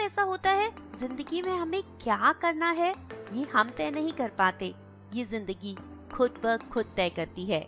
ऐसा होता है, जिंदगी में हमें क्या करना है ये हम तय नहीं कर पाते, ये जिंदगी खुद ब खुद तय करती है।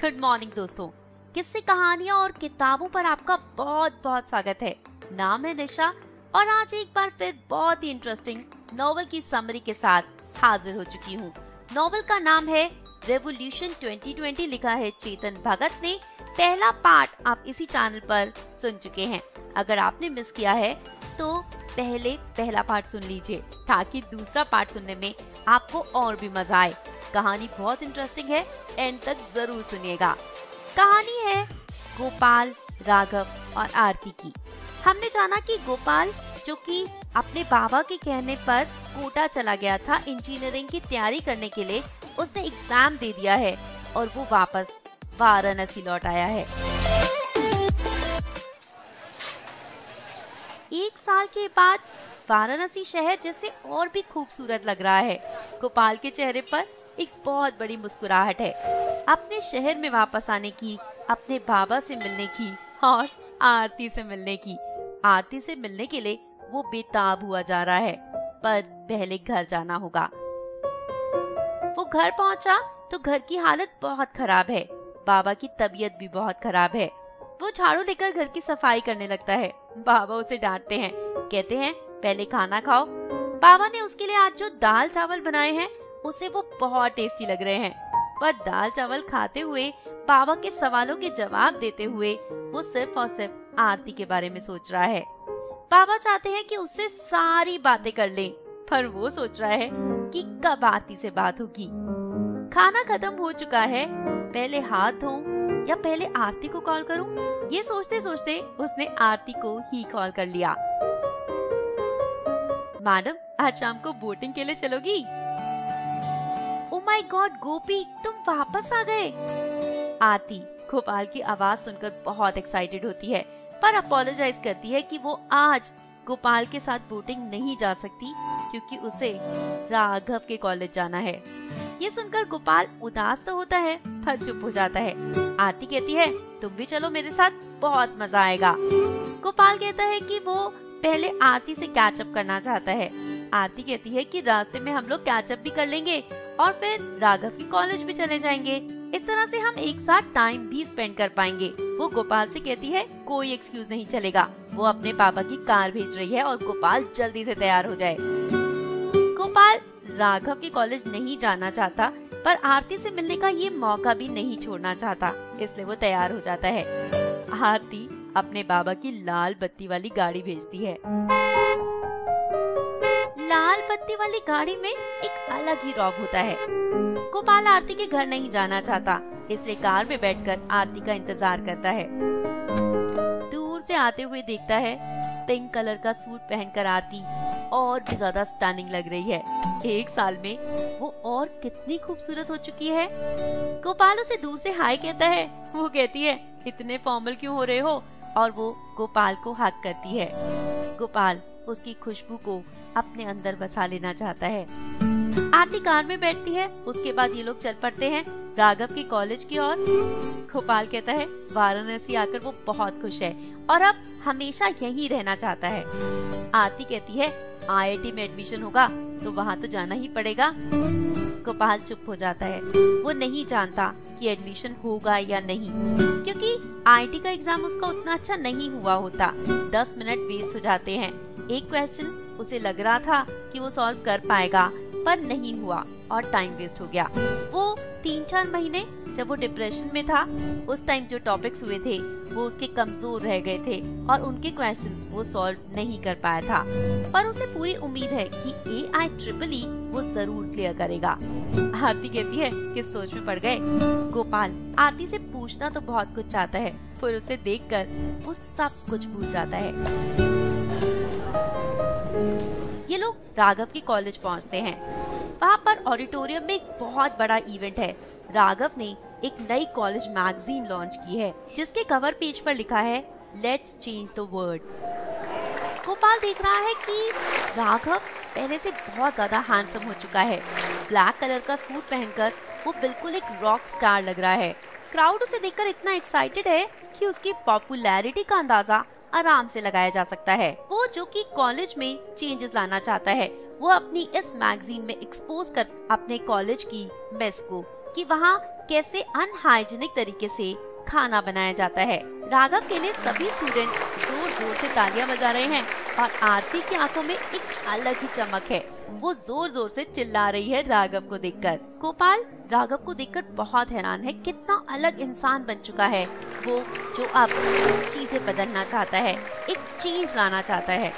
गुड मॉर्निंग दोस्तों, किस्से, कहानियाँ और किताबों पर आपका बहुत बहुत स्वागत है। नाम है निशा और आज एक बार फिर बहुत ही इंटरेस्टिंग नॉवल की समरी के साथ हाजिर हो चुकी हूँ। नॉवल का नाम है रेवोल्यूशन 2020, लिखा है चेतन भगत ने। पहला पार्ट आप इसी चैनल पर सुन चुके हैं। अगर आपने मिस किया है तो पहले पहला पार्ट सुन लीजिए ताकि दूसरा पार्ट सुनने में आपको और भी मजा आए। कहानी बहुत इंटरेस्टिंग है, एंड तक जरूर सुनिएगा। कहानी है गोपाल, राघव और आरती की। हमने जाना कि गोपाल, जो कि अपने बाबा के कहने पर कोटा चला गया था इंजीनियरिंग की तैयारी करने के लिए, उसने एग्जाम दे दिया है और वो वापस वाराणसी लौट आया है। 1 साल के बाद वाराणसी शहर जैसे और भी खूबसूरत लग रहा है। गोपाल के चेहरे पर एक बहुत बड़ी मुस्कुराहट है, अपने शहर में वापस आने की, अपने बाबा से मिलने की और आरती से मिलने की। आरती से मिलने के लिए वो बेताब हुआ जा रहा है, पर पहले घर जाना होगा। वो घर पहुंचा तो घर की हालत बहुत खराब है, बाबा की तबीयत भी बहुत खराब है। वो झाड़ू लेकर घर की सफाई करने लगता है। बाबा उसे डांटते हैं, कहते हैं पहले खाना खाओ। बाबा ने उसके लिए आज जो दाल चावल बनाए हैं उसे वो बहुत टेस्टी लग रहे हैं, पर दाल चावल खाते हुए, बाबा के सवालों के जवाब देते हुए वो सिर्फ और सिर्फ आरती के बारे में सोच रहा है। बाबा चाहते हैं कि उससे सारी बातें कर ले, पर वो सोच रहा है कि कब आरती से बात होगी। खाना खत्म हो चुका है, पहले हाथ धोऊं या पहले आरती को कॉल करूं? ये सोचते सोचते उसने आरती को ही कॉल कर लिया। मैडम, आज शाम को बोटिंग के लिए चलोगी? ओह माय गॉड गोपी, तुम वापस आ गए। आरती गोपाल की आवाज सुनकर बहुत एक्साइटेड होती है, पर अपोलोजाइज करती है कि वो आज गोपाल के साथ बोटिंग नहीं जा सकती क्योंकि उसे राघव के कॉलेज जाना है। ये सुनकर गोपाल उदास तो होता है पर चुप हो जाता है। आरती कहती है तुम भी चलो मेरे साथ, बहुत मजा आएगा। गोपाल कहता है कि वो पहले आरती से कैचअप करना चाहता है। आरती कहती है कि रास्ते में हम लोग कैचअप भी कर लेंगे और फिर राघव की कॉलेज भी चले जाएंगे। इस तरह से हम एक साथ टाइम भी स्पेंड कर पाएंगे। वो गोपाल से कहती है कोई एक्सक्यूज नहीं चलेगा। वो अपने पापा की कार भेज रही है और गोपाल जल्दी से तैयार हो जाए। गोपाल राघव के कॉलेज नहीं जाना चाहता, पर आरती से मिलने का ये मौका भी नहीं छोड़ना चाहता, इसलिए वो तैयार हो जाता है। आरती अपने बाबा की लाल बत्ती वाली गाड़ी भेजती है। लाल बत्ती वाली गाड़ी में एक अलग ही रौब होता है। गोपाल आरती के घर नहीं जाना चाहता, इसलिए कार में बैठकर आरती का इंतजार करता है। दूर से आते हुए देखता है पिंक कलर का सूट पहनकर आरती और भी ज्यादा स्टनिंग लग रही है। 1 साल में वो और कितनी खूबसूरत हो चुकी है। गोपाल उसे दूर से हाय कहता है। वो कहती है इतने फॉर्मल क्यों हो रहे हो, और वो गोपाल को हक करती है। गोपाल उसकी खुशबू को अपने अंदर बसा लेना चाहता है। आरती कार में बैठती है। उसके बाद ये लोग चल पड़ते हैं राघव के कॉलेज की ओर। गोपाल कहता है वाराणसी आकर वो बहुत खुश है और अब हमेशा यहीं रहना चाहता है। आरती कहती है आईआईटी में एडमिशन होगा तो वहाँ तो जाना ही पड़ेगा। गोपाल चुप हो जाता है। वो नहीं जानता कि एडमिशन होगा या नहीं, क्योंकि आईआईटी का एग्जाम उसका उतना अच्छा नहीं हुआ होता। 10 मिनट वेस्ट हो जाते हैं। एक क्वेश्चन उसे लग रहा था कि वो सॉल्व कर पाएगा, पर नहीं हुआ और टाइम वेस्ट हो गया। वो 3-4 महीने जब वो डिप्रेशन में था, उस टाइम जो टॉपिक्स हुए थे वो उसके कमजोर रह गए थे और उनके क्वेश्चंस वो सॉल्व नहीं कर पाया था, पर उसे पूरी उम्मीद है कि AIEEE वो जरूर क्लियर करेगा। आरती कहती है कि सोच में पड़ गए। गोपाल आरती से पूछना तो बहुत कुछ चाहता है, पर उसे देखकर वो सब कुछ भूल जाता है। ये लोग राघव के कॉलेज पहुंचते हैं। वहाँ पर ऑडिटोरियम में एक बहुत बड़ा इवेंट है। राघव ने एक नई कॉलेज मैगजीन लॉन्च की है, जिसके कवर पेज पर लिखा है let's change the world. Gopal देख रहा है कि राघव पहले से बहुत ज्यादा हैंडसम हो चुका है। ब्लैक कलर का सूट पहनकर वो बिल्कुल एक रॉक स्टार लग रहा है। क्राउड उसे देखकर इतना एक्साइटेड है कि उसकी पॉपुलैरिटी का अंदाजा आराम से लगाया जा सकता है। वो जो कि कॉलेज में चेंजेस लाना चाहता है, वो अपनी इस मैगजीन में एक्सपोज कर अपने कॉलेज की मेस को कि वहाँ कैसे अनहाइजीनिक तरीके से खाना बनाया जाता है। राघव के लिए सभी स्टूडेंट जोर जोर से तालियां बजा रहे हैं और आरती की आंखों में एक अलग ही चमक है। वो जोर जोर से चिल्ला रही है राघव को देखकर। गोपाल राघव को देखकर बहुत हैरान है, कितना अलग इंसान बन चुका है वो, जो अब चीजें बदलना चाहता है, एक चेंज लाना चाहता है।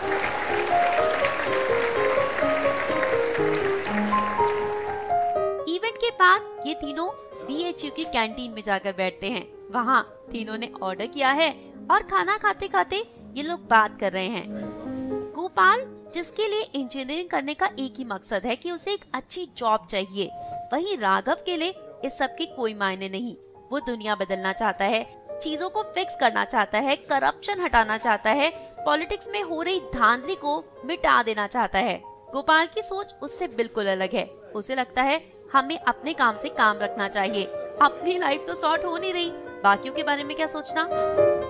इवेंट के बाद ये तीनों BHU की कैंटीन में जाकर बैठते हैं। वहाँ तीनों ने ऑर्डर किया है और खाना खाते खाते ये लोग बात कर रहे हैं। गोपाल, जिसके लिए इंजीनियरिंग करने का एक ही मकसद है कि उसे एक अच्छी जॉब चाहिए, वहीं राघव के लिए इस सब के कोई मायने नहीं। वो दुनिया बदलना चाहता है, चीजों को फिक्स करना चाहता है, करप्शन हटाना चाहता है, पॉलिटिक्स में हो रही धांधली को मिटा देना चाहता है। गोपाल की सोच उससे बिल्कुल अलग है। उसे लगता है हमें अपने काम से काम रखना चाहिए, अपनी लाइफ तो सॉर्ट हो नहीं रही, बाकियों के बारे में क्या सोचना।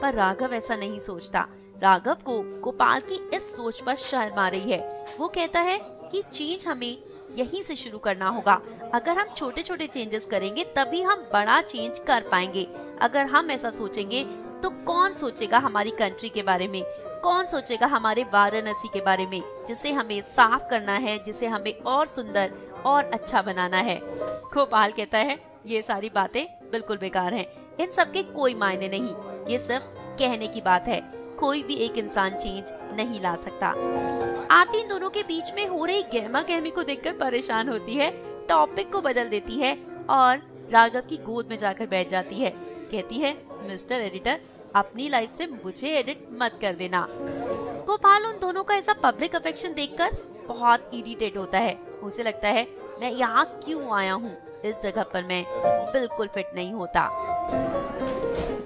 पर राघव ऐसा नहीं सोचता। राघव को गोपाल की इस सोच पर शर्म आ रही है। वो कहता है कि चेंज हमें यहीं से शुरू करना होगा। अगर हम छोटे छोटे चेंजेस करेंगे तभी हम बड़ा चेंज कर पाएंगे। अगर हम ऐसा सोचेंगे तो कौन सोचेगा हमारी कंट्री के बारे में, कौन सोचेगा हमारे वाराणसी के बारे में, जिसे हमें साफ करना है, जिसे हमें और सुंदर और अच्छा बनाना है। गोपाल कहता है ये सारी बातें बिल्कुल बेकार हैं, इन सब के कोई मायने नहीं, ये सिर्फ कहने की बात है, कोई भी एक इंसान चेंज नहीं ला सकता। आरती इन दोनों के बीच में हो रही गहमा गहमी को देखकर परेशान होती है, टॉपिक को बदल देती है और राघव की गोद में जाकर बैठ जाती है। कहती है, मिस्टर एडिटर, अपनी लाइफ से मुझे एडिट मत कर देना। गोपाल उन दोनों का ऐसा पब्लिक अफेक्शन देखकर बहुत इरिटेट होता है। उसे लगता है मैं यहाँ क्यों आया हूँ, इस जगह पर मैं बिल्कुल फिट नहीं होता।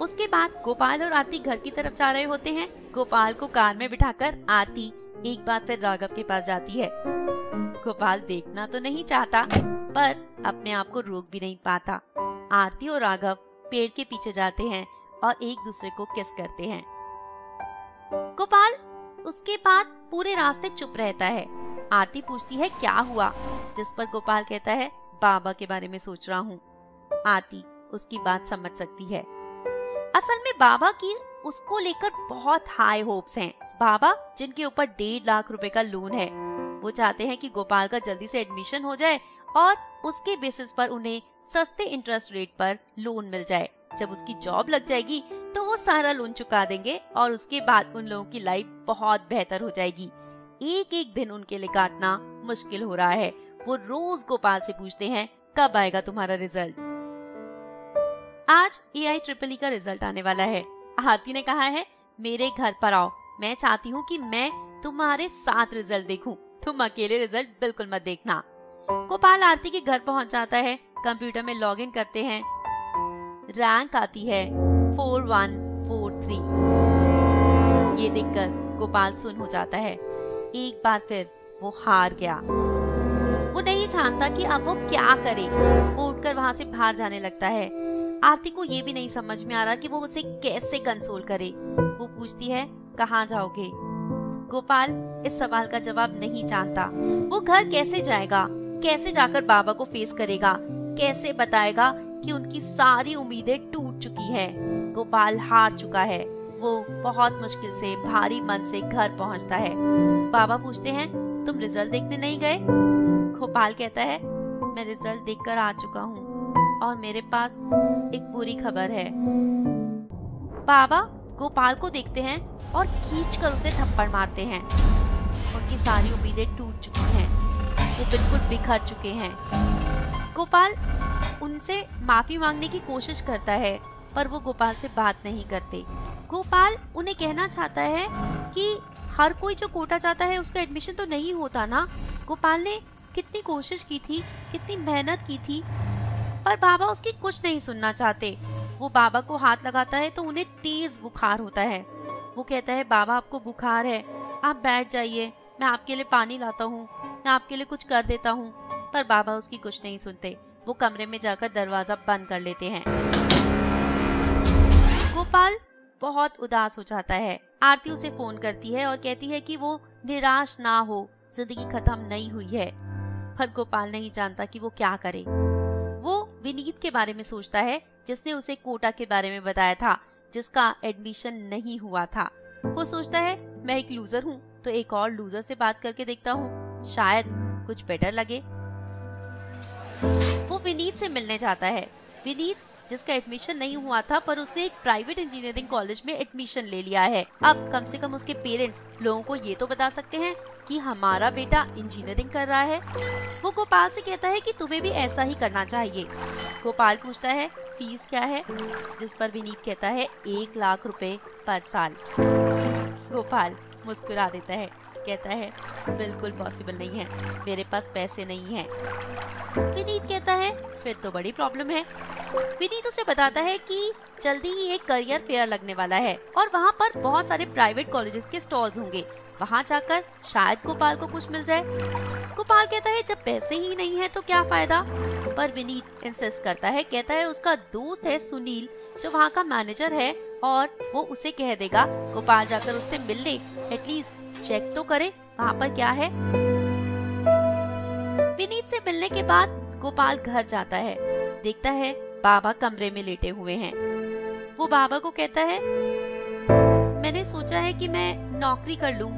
उसके बाद गोपाल और आरती घर की तरफ जा रहे होते हैं। गोपाल को कार में बिठाकर आरती एक बार फिर राघव के पास जाती है। गोपाल देखना तो नहीं चाहता पर अपने आप को रोक भी नहीं पाता। आरती और राघव पेड़ के पीछे जाते हैं और एक दूसरे को किस करते हैं। गोपाल उसके बाद पूरे रास्ते चुप रहता है। आरती पूछती है क्या हुआ, जिस पर गोपाल कहता है बाबा के बारे में सोच रहा हूँ। आरती उसकी बात समझ सकती है। असल में बाबा की उसको लेकर बहुत हाई होप्स हैं। बाबा जिनके ऊपर 1.5 लाख रुपए का लोन है, वो चाहते हैं कि गोपाल का जल्दी से एडमिशन हो जाए और उसके बेसिस पर उन्हें सस्ते इंटरेस्ट रेट पर लोन मिल जाए। जब उसकी जॉब लग जाएगी तो वो सारा लोन चुका देंगे और उसके बाद उन लोगों की लाइफ बहुत बेहतर हो जाएगी। एक एक दिन उनके लिए काटना मुश्किल हो रहा है। वो रोज गोपाल से पूछते हैं कब आएगा तुम्हारा रिजल्ट। आज AIEEE का रिजल्ट आने वाला है। आरती ने कहा है मेरे घर पर आओ, मैं चाहती हूँ कि मैं तुम्हारे साथ रिजल्ट देखूं, तुम अकेले रिजल्ट बिल्कुल मत देखना। गोपाल आरती के घर पहुँच जाता है। कंप्यूटर में लॉगिन करते हैं। रैंक आती है 4143। ये देखकर गोपाल सुन हो जाता है। एक बार फिर वो हार गया। वो नहीं जानता कि अब वो क्या करे। वो उठकर वहाँ से बाहर जाने लगता है। आरती को ये भी नहीं समझ में आ रहा कि वो उसे कैसे कंसोल करे। वो पूछती है कहाँ जाओगे। गोपाल इस सवाल का जवाब नहीं जानता। वो घर कैसे जाएगा, कैसे जाकर बाबा को फेस करेगा, कैसे बताएगा कि उनकी सारी उम्मीदें टूट चुकी है। गोपाल हार चुका है। वो बहुत मुश्किल से भारी मन से घर पहुंचता है। बाबा पूछते हैं तुम रिजल्ट देखने नहीं गए। गोपाल कहता है मैं रिजल्ट देखकर आ चुका हूँ और मेरे पास एक बुरी खबर है। बाबा गोपाल को देखते हैं और खींचकर उसे थप्पड़ मारते हैं। उनकी सारी उम्मीदें टूट चुकी हैं, वो बिल्कुल बिखर चुके हैं। गोपाल उनसे माफी मांगने की कोशिश करता है पर वो गोपाल से बात नहीं करते। गोपाल उन्हें कहना चाहता है कि हर कोई जो कोटा चाहता है उसका एडमिशन तो नहीं होता ना। गोपाल ने कितनी कोशिश की थी, कितनी मेहनत की थी, पर बाबा उसकी कुछ नहीं सुनना चाहते। वो बाबा को हाथ लगाता है तो उन्हें तेज बुखार होता है। वो कहता है बाबा आपको बुखार है, आप बैठ जाइए, मैं आपके लिए पानी लाता हूँ, मैं आपके लिए कुछ कर देता हूँ। पर बाबा उसकी कुछ नहीं सुनते। वो कमरे में जाकर दरवाजा बंद कर लेते हैं। गोपाल बहुत उदास हो जाता है। आरती उसे फोन करती है और कहती है कि वो निराश ना हो, जिंदगी खत्म नहीं हुई है। पर गोपाल नहीं जानता कि वो क्या करे। वो विनीत के बारे में सोचता है, जिसने उसे कोटा के बारे में बताया था, जिसका एडमिशन नहीं हुआ था। वो सोचता है मैं एक लूजर हूँ, तो एक और लूजर से बात करके देखता हूँ, शायद कुछ बेटर लगे। वो विनीत से मिलने जाता है। विनीत जिसका एडमिशन नहीं हुआ था, पर उसने एक प्राइवेट इंजीनियरिंग कॉलेज में एडमिशन ले लिया है। अब कम से कम उसके पेरेंट्स लोगों को ये तो बता सकते हैं कि हमारा बेटा इंजीनियरिंग कर रहा है। वो गोपाल से कहता है कि तुम्हें भी ऐसा ही करना चाहिए। गोपाल पूछता है फीस क्या है, जिस पर विनीत कहता है 1 लाख रुपए पर साल। गोपाल मुस्कुरा देता है, कहता है बिल्कुल पॉसिबल नहीं है, मेरे पास पैसे नहीं हैं। विनीत कहता है फिर तो बड़ी प्रॉब्लम है। विनीत उसे बताता है कि जल्दी ही एक करियर फेयर लगने वाला है और वहाँ पर बहुत सारे प्राइवेट कॉलेजेस के स्टॉल्स होंगे, वहाँ जाकर शायद गोपाल को कुछ मिल जाए। गोपाल कहता है जब पैसे ही नहीं है तो क्या फायदा, पर विनीत इंसिस्ट करता है, कहता है उसका दोस्त है सुनील जो वहाँ का मैनेजर है और वो उसे कह देगा गोपाल जाकर उससे मिल ले, एटलीस्ट चेक तो करे वहाँ पर क्या है। विनीत से मिलने के बाद गोपाल घर जाता है, देखता है बाबा कमरे में लेटे हुए हैं। वो बाबा को कहता है मैंने सोचा है कि मैं नौकरी कर लूं,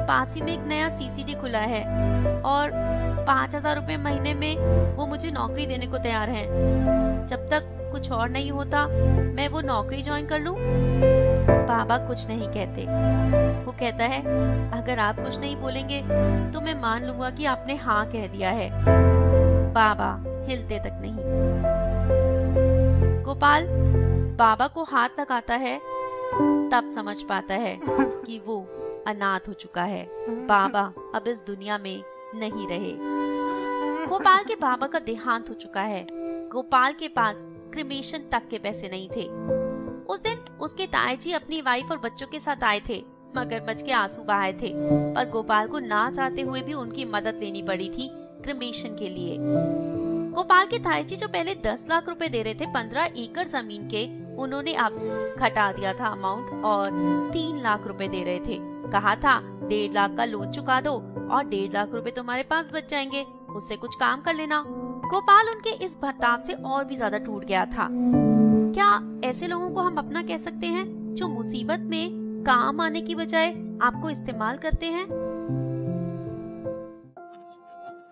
पास ही में एक नया सीसीडी खुला है और 5,000 रुपए महीने में वो मुझे नौकरी देने को तैयार हैं। जब तक कुछ और नहीं होता मैं वो नौकरी ज्वाइन कर लूं। बाबा कुछ नहीं कहते। वो कहता है अगर आप कुछ नहीं बोलेंगे तो मैं मान लूंगा कि आपने हाँ कह दिया है। बाबा हिलते तक नहीं। गोपाल बाबा को हाथ लगाता है, तब समझ पाता है कि वो अनाथ हो चुका है। बाबा अब इस दुनिया में नहीं रहे। गोपाल के बाबा का देहांत हो चुका है। गोपाल के पास क्रिमेशन तक के पैसे नहीं थे। उस दिन उसके तायाजी अपनी वाइफ और बच्चों के साथ आए थे, मगरमच्छ के आंसू बहाए थे, पर गोपाल को ना चाहते हुए भी उनकी मदद लेनी पड़ी थी क्रिमेशन के लिए। गोपाल के तायाजी जो पहले 10 लाख रुपए दे रहे थे 15 एकड़ जमीन के, उन्होंने अब घटा दिया था अमाउंट और 3 लाख रुपए दे रहे थे। कहा था 1.5 लाख का लोन चुका दो और 1.5 लाख रुपए तुम्हारे पास बच जाएंगे, उससे कुछ काम कर लेना। गोपाल उनके इस बर्ताव से और भी ज्यादा टूट गया था। क्या ऐसे लोगों को हम अपना कह सकते हैं जो मुसीबत में काम आने की बजाय आपको इस्तेमाल करते हैं?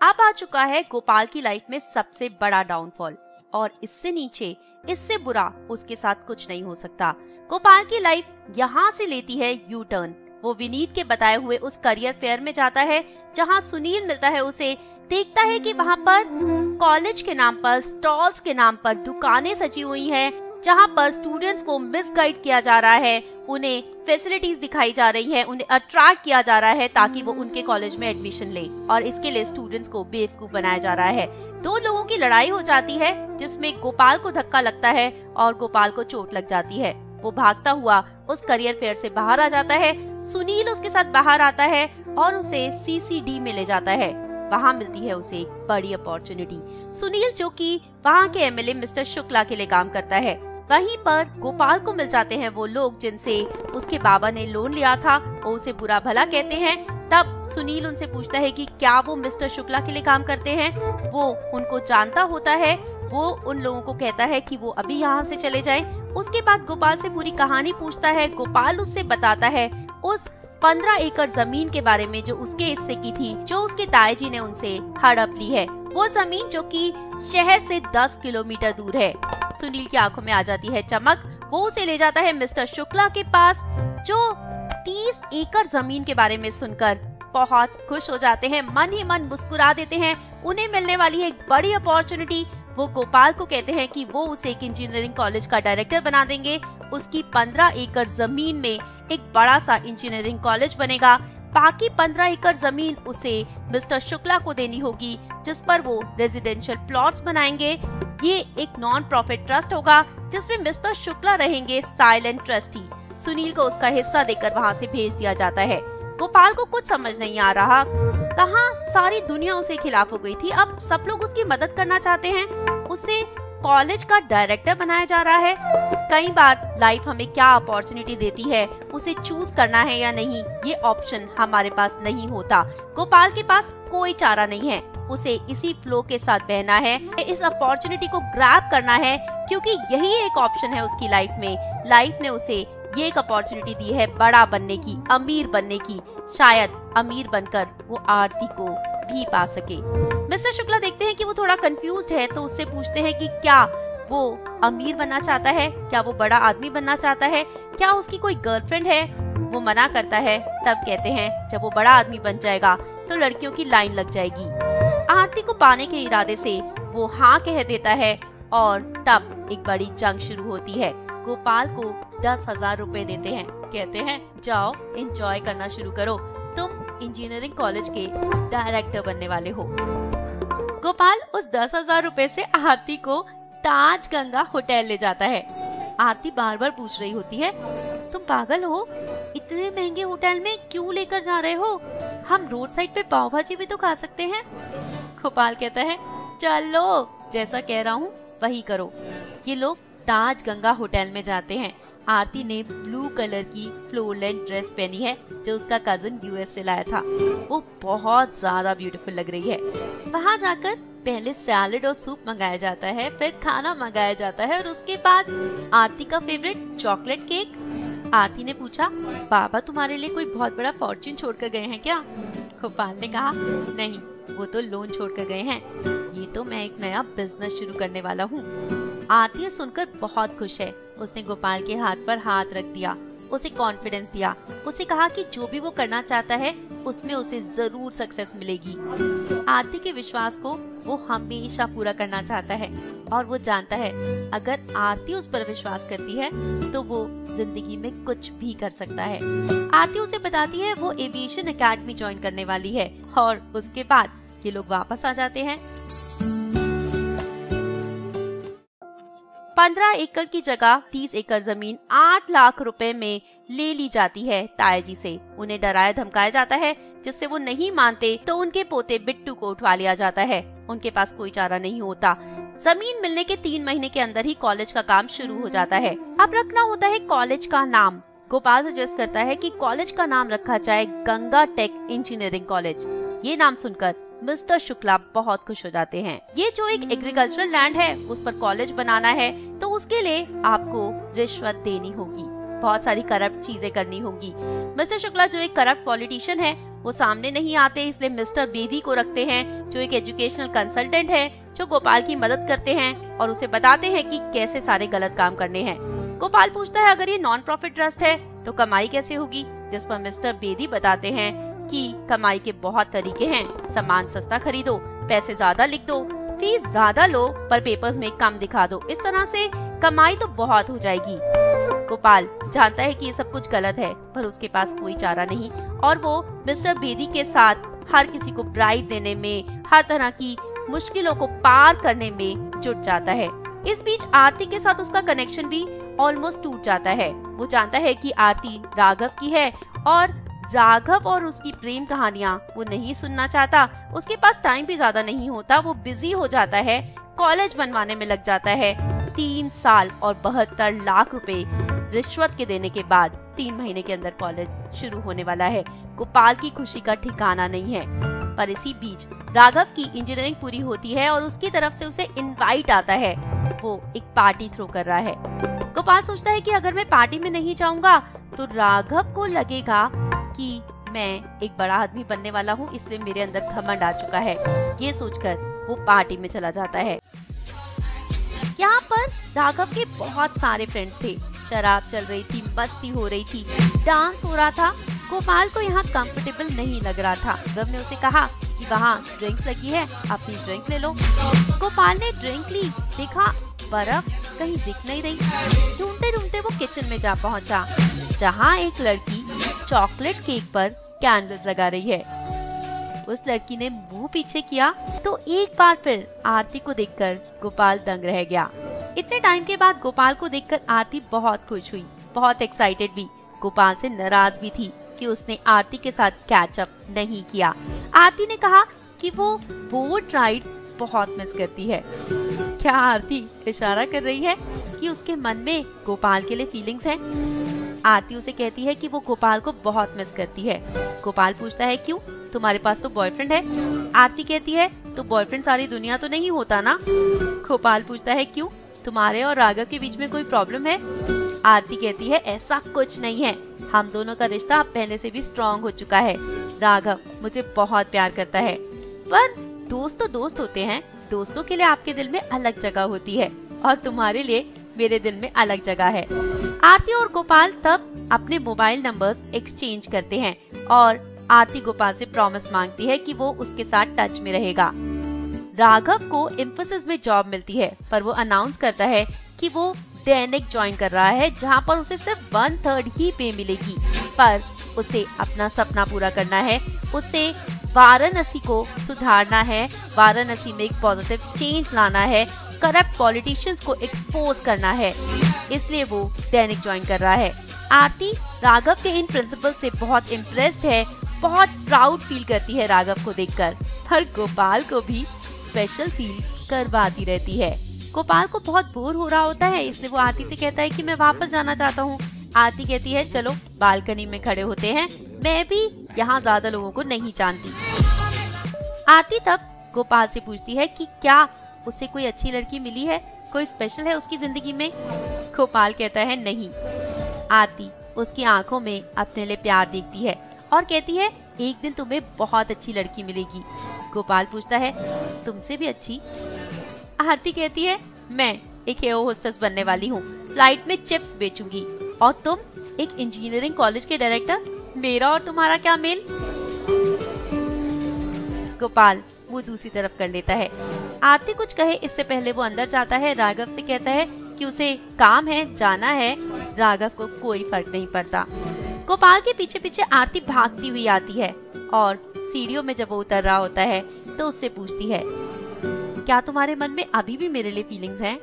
अब आ चुका है गोपाल की लाइफ में सबसे बड़ा डाउनफॉल, और इससे नीचे, इससे बुरा उसके साथ कुछ नहीं हो सकता। गोपाल की लाइफ यहाँ से लेती है यू टर्न। वो विनीत के बताए हुए उस करियर फेयर में जाता है जहाँ सुनील मिलता है उसे। देखता है कि वहाँ पर कॉलेज के नाम पर, स्टॉल्स के नाम पर दुकानें सजी हुई हैं, जहाँ पर स्टूडेंट्स को मिसगाइड किया जा रहा है, उन्हें फैसिलिटीज दिखाई जा रही है, उन्हें अट्रैक्ट किया जा रहा है ताकि वो उनके कॉलेज में एडमिशन ले, और इसके लिए स्टूडेंट्स को बेवकूफ बनाया जा रहा है। 2 लोगों की लड़ाई हो जाती है जिसमें गोपाल को धक्का लगता है और गोपाल को चोट लग जाती है। वो भागता हुआ उस करियर फेयर से बाहर आ जाता है। सुनील उसके साथ बाहर आता है और उसे सीसीडी में ले जाता है। वहाँ मिलती है उसे एक बड़ी अपॉर्चुनिटी। सुनील जो कि वहाँ के एमएलए मिस्टर शुक्ला के लिए काम करता है, वहीं पर गोपाल को मिल जाते हैं वो लोग जिनसे उसके बाबा ने लोन लिया था। वो उसे बुरा भला कहते हैं। तब सुनील उनसे पूछता है कि क्या वो मिस्टर शुक्ला के लिए काम करते हैं। वो उनको जानता होता है। वो उन लोगों को कहता है कि वो अभी यहाँ से चले जाएं। उसके बाद गोपाल से पूरी कहानी पूछता है। गोपाल उससे बताता है उस 15 एकड़ जमीन के बारे में जो उसके हिस्से की थी, जो उसके तायाजी ने उनसे हड़प ली है। वो जमीन जो कि शहर से 10 किलोमीटर दूर है। सुनील की आंखों में आ जाती है चमक। वो उसे ले जाता है मिस्टर शुक्ला के पास, जो 30 एकड़ जमीन के बारे में सुनकर बहुत खुश हो जाते हैं, मन ही मन मुस्कुरा देते हैं। उन्हें मिलने वाली है एक बड़ी अपॉर्चुनिटी। वो गोपाल को कहते हैं कि वो उसे एक इंजीनियरिंग कॉलेज का डायरेक्टर बना देंगे। उसकी 15 एकड़ जमीन में एक बड़ा सा इंजीनियरिंग कॉलेज बनेगा। बाकी 15 एकड़ जमीन उसे मिस्टर शुक्ला को देनी होगी, जिस पर वो रेजिडेंशियल प्लॉट्स बनाएंगे। ये एक नॉन प्रॉफिट ट्रस्ट होगा जिसमें मिस्टर शुक्ला रहेंगे साइलेंट ट्रस्टी। सुनील को उसका हिस्सा देकर वहाँ से भेज दिया जाता है। गोपाल को कुछ समझ नहीं आ रहा, कहाँ सारी दुनिया उसके खिलाफ हो गई थी, अब सब लोग उसकी मदद करना चाहते हैं। उसे कॉलेज का डायरेक्टर बनाया जा रहा है। कई बार लाइफ हमें क्या अपॉर्चुनिटी देती है उसे चूज करना है या नहीं, ये ऑप्शन हमारे पास नहीं होता। गोपाल के पास कोई चारा नहीं है, उसे इसी फ्लो के साथ बहना है, इस अपॉर्चुनिटी को ग्रैब करना है, क्योंकि यही एक ऑप्शन है उसकी लाइफ में। लाइफ ने उसे ये एक अपॉर्चुनिटी दी है बड़ा बनने की, अमीर बनने की। शायद अमीर बनकर वो आरती को भी पा सके। मिस्टर शुक्ला देखते हैं कि वो थोड़ा कंफ्यूज्ड है, तो उससे पूछते हैं कि क्या वो अमीर बनना चाहता है, क्या वो बड़ा आदमी बनना चाहता है, क्या उसकी कोई गर्लफ्रेंड है। वो मना करता है। तब कहते हैं जब वो बड़ा आदमी बन जाएगा तो लड़कियों की लाइन लग जाएगी। आरती को पाने के इरादे से वो हाँ कह देता है और तब एक बड़ी जंग शुरू होती है। गोपाल को 10,000 रुपए देते हैं, कहते हैं जाओ एंजॉय करना शुरू करो, तुम इंजीनियरिंग कॉलेज के डायरेक्टर बनने वाले हो। गोपाल उस 10,000 रुपए से आरती को ताज गंगा होटल ले जाता है। आरती बार बार पूछ रही होती है, तुम पागल हो, इतने महंगे होटल में क्यों लेकर जा रहे हो, हम रोड साइड पे पाव भाजी भी तो खा सकते हैं। गोपाल कहता है चलो, जैसा कह रहा हूँ वही करो। ये लोग ताज गंगा होटल में जाते हैं। आरती ने ब्लू कलर की फ्लोरल ड्रेस पहनी है जो उसका कजन यूएस से लाया था। वो बहुत ज्यादा ब्यूटीफुल लग रही है। वहाँ जाकर पहले सैलेड और सूप मंगाया जाता है, फिर खाना मंगाया जाता है और उसके बाद आरती का फेवरेट चॉकलेट केक। आरती ने पूछा, पापा तुम्हारे लिए कोई बहुत बड़ा फॉर्च्यून छोड़कर गए हैं क्या? गोपाल ने कहा, नहीं, वो तो लोन छोड़कर गए हैं, ये तो मैं एक नया बिजनेस शुरू करने वाला हूँ। आरती सुनकर बहुत खुश है। उसने गोपाल के हाथ पर हाथ रख दिया, उसे कॉन्फिडेंस दिया, उसे कहा कि जो भी वो करना चाहता है उसमें उसे जरूर सक्सेस मिलेगी। आरती के विश्वास को वो हमेशा पूरा करना चाहता है और वो जानता है अगर आरती उस पर विश्वास करती है तो वो जिंदगी में कुछ भी कर सकता है। आरती उसे बताती है वो एविएशन एकेडमी ज्वाइन करने वाली है और उसके बाद ये लोग वापस आ जाते हैं। 15 एकड़ की जगह 30 एकड़ जमीन 8 लाख रुपए में ले ली जाती है तायाजी से। उन्हें डराया धमकाया जाता है, जिससे वो नहीं मानते तो उनके पोते बिट्टू को उठवा लिया जाता है। उनके पास कोई चारा नहीं होता। जमीन मिलने के 3 महीने के अंदर ही कॉलेज का काम शुरू हो जाता है। अब रखना होता है कॉलेज का नाम। गोपाल सजेस्ट करता है कि कॉलेज का नाम रखा जाए गंगा टेक इंजीनियरिंग कॉलेज। ये नाम सुनकर मिस्टर शुक्ला बहुत खुश हो जाते हैं। ये जो एक एग्रीकल्चरल लैंड है उस पर कॉलेज बनाना है तो उसके लिए आपको रिश्वत देनी होगी, बहुत सारी करप्ट चीजें करनी होंगी। मिस्टर शुक्ला जो एक करप्ट पॉलिटिशियन है वो सामने नहीं आते, इसलिए मिस्टर बेदी को रखते हैं जो एक एजुकेशनल कंसल्टेंट है, जो गोपाल की मदद करते हैं और उसे बताते हैं कि कैसे सारे गलत काम करने हैं। गोपाल पूछता है अगर ये नॉन प्रॉफिट ट्रस्ट है तो कमाई कैसे होगी, जिस पर मिस्टर बेदी बताते हैं कि कमाई के बहुत तरीके हैं। सामान सस्ता खरीदो, पैसे ज्यादा लिख दो, फीस ज्यादा लो पर पेपर्स में कम दिखा दो, इस तरह से कमाई तो बहुत हो जाएगी। गोपाल जानता है कि ये सब कुछ गलत है पर उसके पास कोई चारा नहीं और वो मिस्टर बेदी के साथ हर किसी को ब्राइब देने में, हर तरह की मुश्किलों को पार करने में जुट जाता है। इस बीच आरती के साथ उसका कनेक्शन भी ऑलमोस्ट टूट जाता है। वो जानता है कि आरती राघव की है और राघव और उसकी प्रेम कहानियाँ वो नहीं सुनना चाहता। उसके पास टाइम भी ज्यादा नहीं होता, वो बिजी हो जाता है, कॉलेज बनवाने में लग जाता है। 3 साल और 72 लाख रुपए रिश्वत के देने के बाद 3 महीने के अंदर कॉलेज शुरू होने वाला है। गोपाल की खुशी का ठिकाना नहीं है। पर इसी बीच राघव की इंजीनियरिंग पूरी होती है और उसकी तरफ से उसे इनवाइट आता है। वो एक पार्टी थ्रो कर रहा है। गोपाल सोचता है कि अगर मैं पार्टी में नहीं जाऊंगा तो राघव को लगेगा कि मैं एक बड़ा आदमी बनने वाला हूँ, इसलिए मेरे अंदर घमंड आ चुका है। ये सोचकर वो पार्टी में चला जाता है। यहाँ पर राघव के बहुत सारे फ्रेंड्स थे। शराब चल रही थी, मस्ती हो रही थी, डांस हो रहा था। गोपाल को यहाँ कंफर्टेबल नहीं लग रहा था। राघव ने उसे कहा कि वहाँ ड्रिंक्स लगी है, अपनी ड्रिंक ले लो। गोपाल ने ड्रिंक ली, देखा बर्फ कहीं दिख नहीं रही। ढूंढते ढूंढते वो किचन में जा पहुँचा, जहाँ एक लड़की चॉकलेट केक पर कैंडल जगा रही है। उस लड़की ने मुंह पीछे किया तो एक बार फिर आरती को देखकर गोपाल दंग रह गया। इतने टाइम के बाद गोपाल को देखकर आरती बहुत खुश हुई, बहुत एक्साइटेड भी। गोपाल से नाराज भी थी कि उसने आरती के साथ कैचअप नहीं किया। आरती ने कहा कि वो बोट राइड्स बहुत मिस करती है। क्या आरती इशारा कर रही है कि उसके मन में गोपाल के लिए फीलिंग्स हैं? आरती उसे कहती है कि वो गोपाल को बहुत मिस करती है। गोपाल पूछता है क्यों, तुम्हारे पास तो बॉयफ्रेंड है। आरती कहती है तो बॉयफ्रेंड सारी दुनिया तो नहीं होता ना। गोपाल पूछता है क्यों, तुम्हारे और राघव के बीच में कोई प्रॉब्लम है? आरती कहती है ऐसा कुछ नहीं है, हम दोनों का रिश्ता पहले से भी स्ट्रॉन्ग हो चुका है। राघव मुझे बहुत प्यार करता है, पर दोस्त तो दोस्त होते हैं, दोस्तों के लिए आपके दिल में अलग जगह होती है और तुम्हारे लिए मेरे दिल में अलग जगह है। आरती और गोपाल तब अपने मोबाइल नंबर्स एक्सचेंज करते हैं और आरती गोपाल से प्रॉमिस मांगती है कि वो उसके साथ टच में रहेगा। राघव को इंफोसिस में जॉब मिलती है, पर वो अनाउंस करता है कि वो दैनिक ज्वाइन कर रहा है, जहाँ पर उसे सिर्फ 1/3 ही पे मिलेगी। पर उसे अपना सपना पूरा करना है, उसे वाराणसी को सुधारना है, वाराणसी में एक पॉजिटिव चेंज लाना है, करप्ट पॉलिटिशियंस को एक्सपोज करना है, इसलिए वो दैनिक ज्वाइन कर रहा है। आरती राघव के इन प्रिंसिपल से बहुत इम्प्रेस्ड है, बहुत प्राउड फील करती है राघव को देखकर, पर गोपाल को भी स्पेशल फील करवाती रहती है। गोपाल को बहुत बोर हो रहा होता है, इसलिए वो आरती से कहता है कि मैं वापस जाना चाहता हूँ। आरती कहती है चलो बालकनी में खड़े होते हैं, मैं भी यहाँ ज्यादा लोगों को नहीं जानती। आरती तब गोपाल से पूछती है कि क्या उसे कोई अच्छी लड़की मिली है, कोई स्पेशल है उसकी जिंदगी में? गोपाल कहता है नहीं। आरती उसकी आंखों में अपने लिए प्यार देखती है और कहती है एक दिन तुम्हें बहुत अच्छी लड़की मिलेगी। गोपाल पूछता है तुमसे भी अच्छी? आरती कहती है मैं एक एयर होस्टेस बनने वाली हूँ, फ्लाइट में चिप्स बेचूंगी, और तुम एक इंजीनियरिंग कॉलेज के डायरेक्टर, मेरा और तुम्हारा क्या मेल? गोपाल वो दूसरी तरफ कर लेता है। आरती कुछ कहे इससे पहले वो अंदर जाता है, राघव से कहता है कि उसे काम है, जाना है। राघव को कोई फर्क नहीं पड़ता। गोपाल के पीछे पीछे आरती भागती हुई आती है और सीढ़ियों में जब वो उतर रहा होता है तो उससे पूछती है क्या तुम्हारे मन में अभी भी मेरे लिए फीलिंग्स हैं?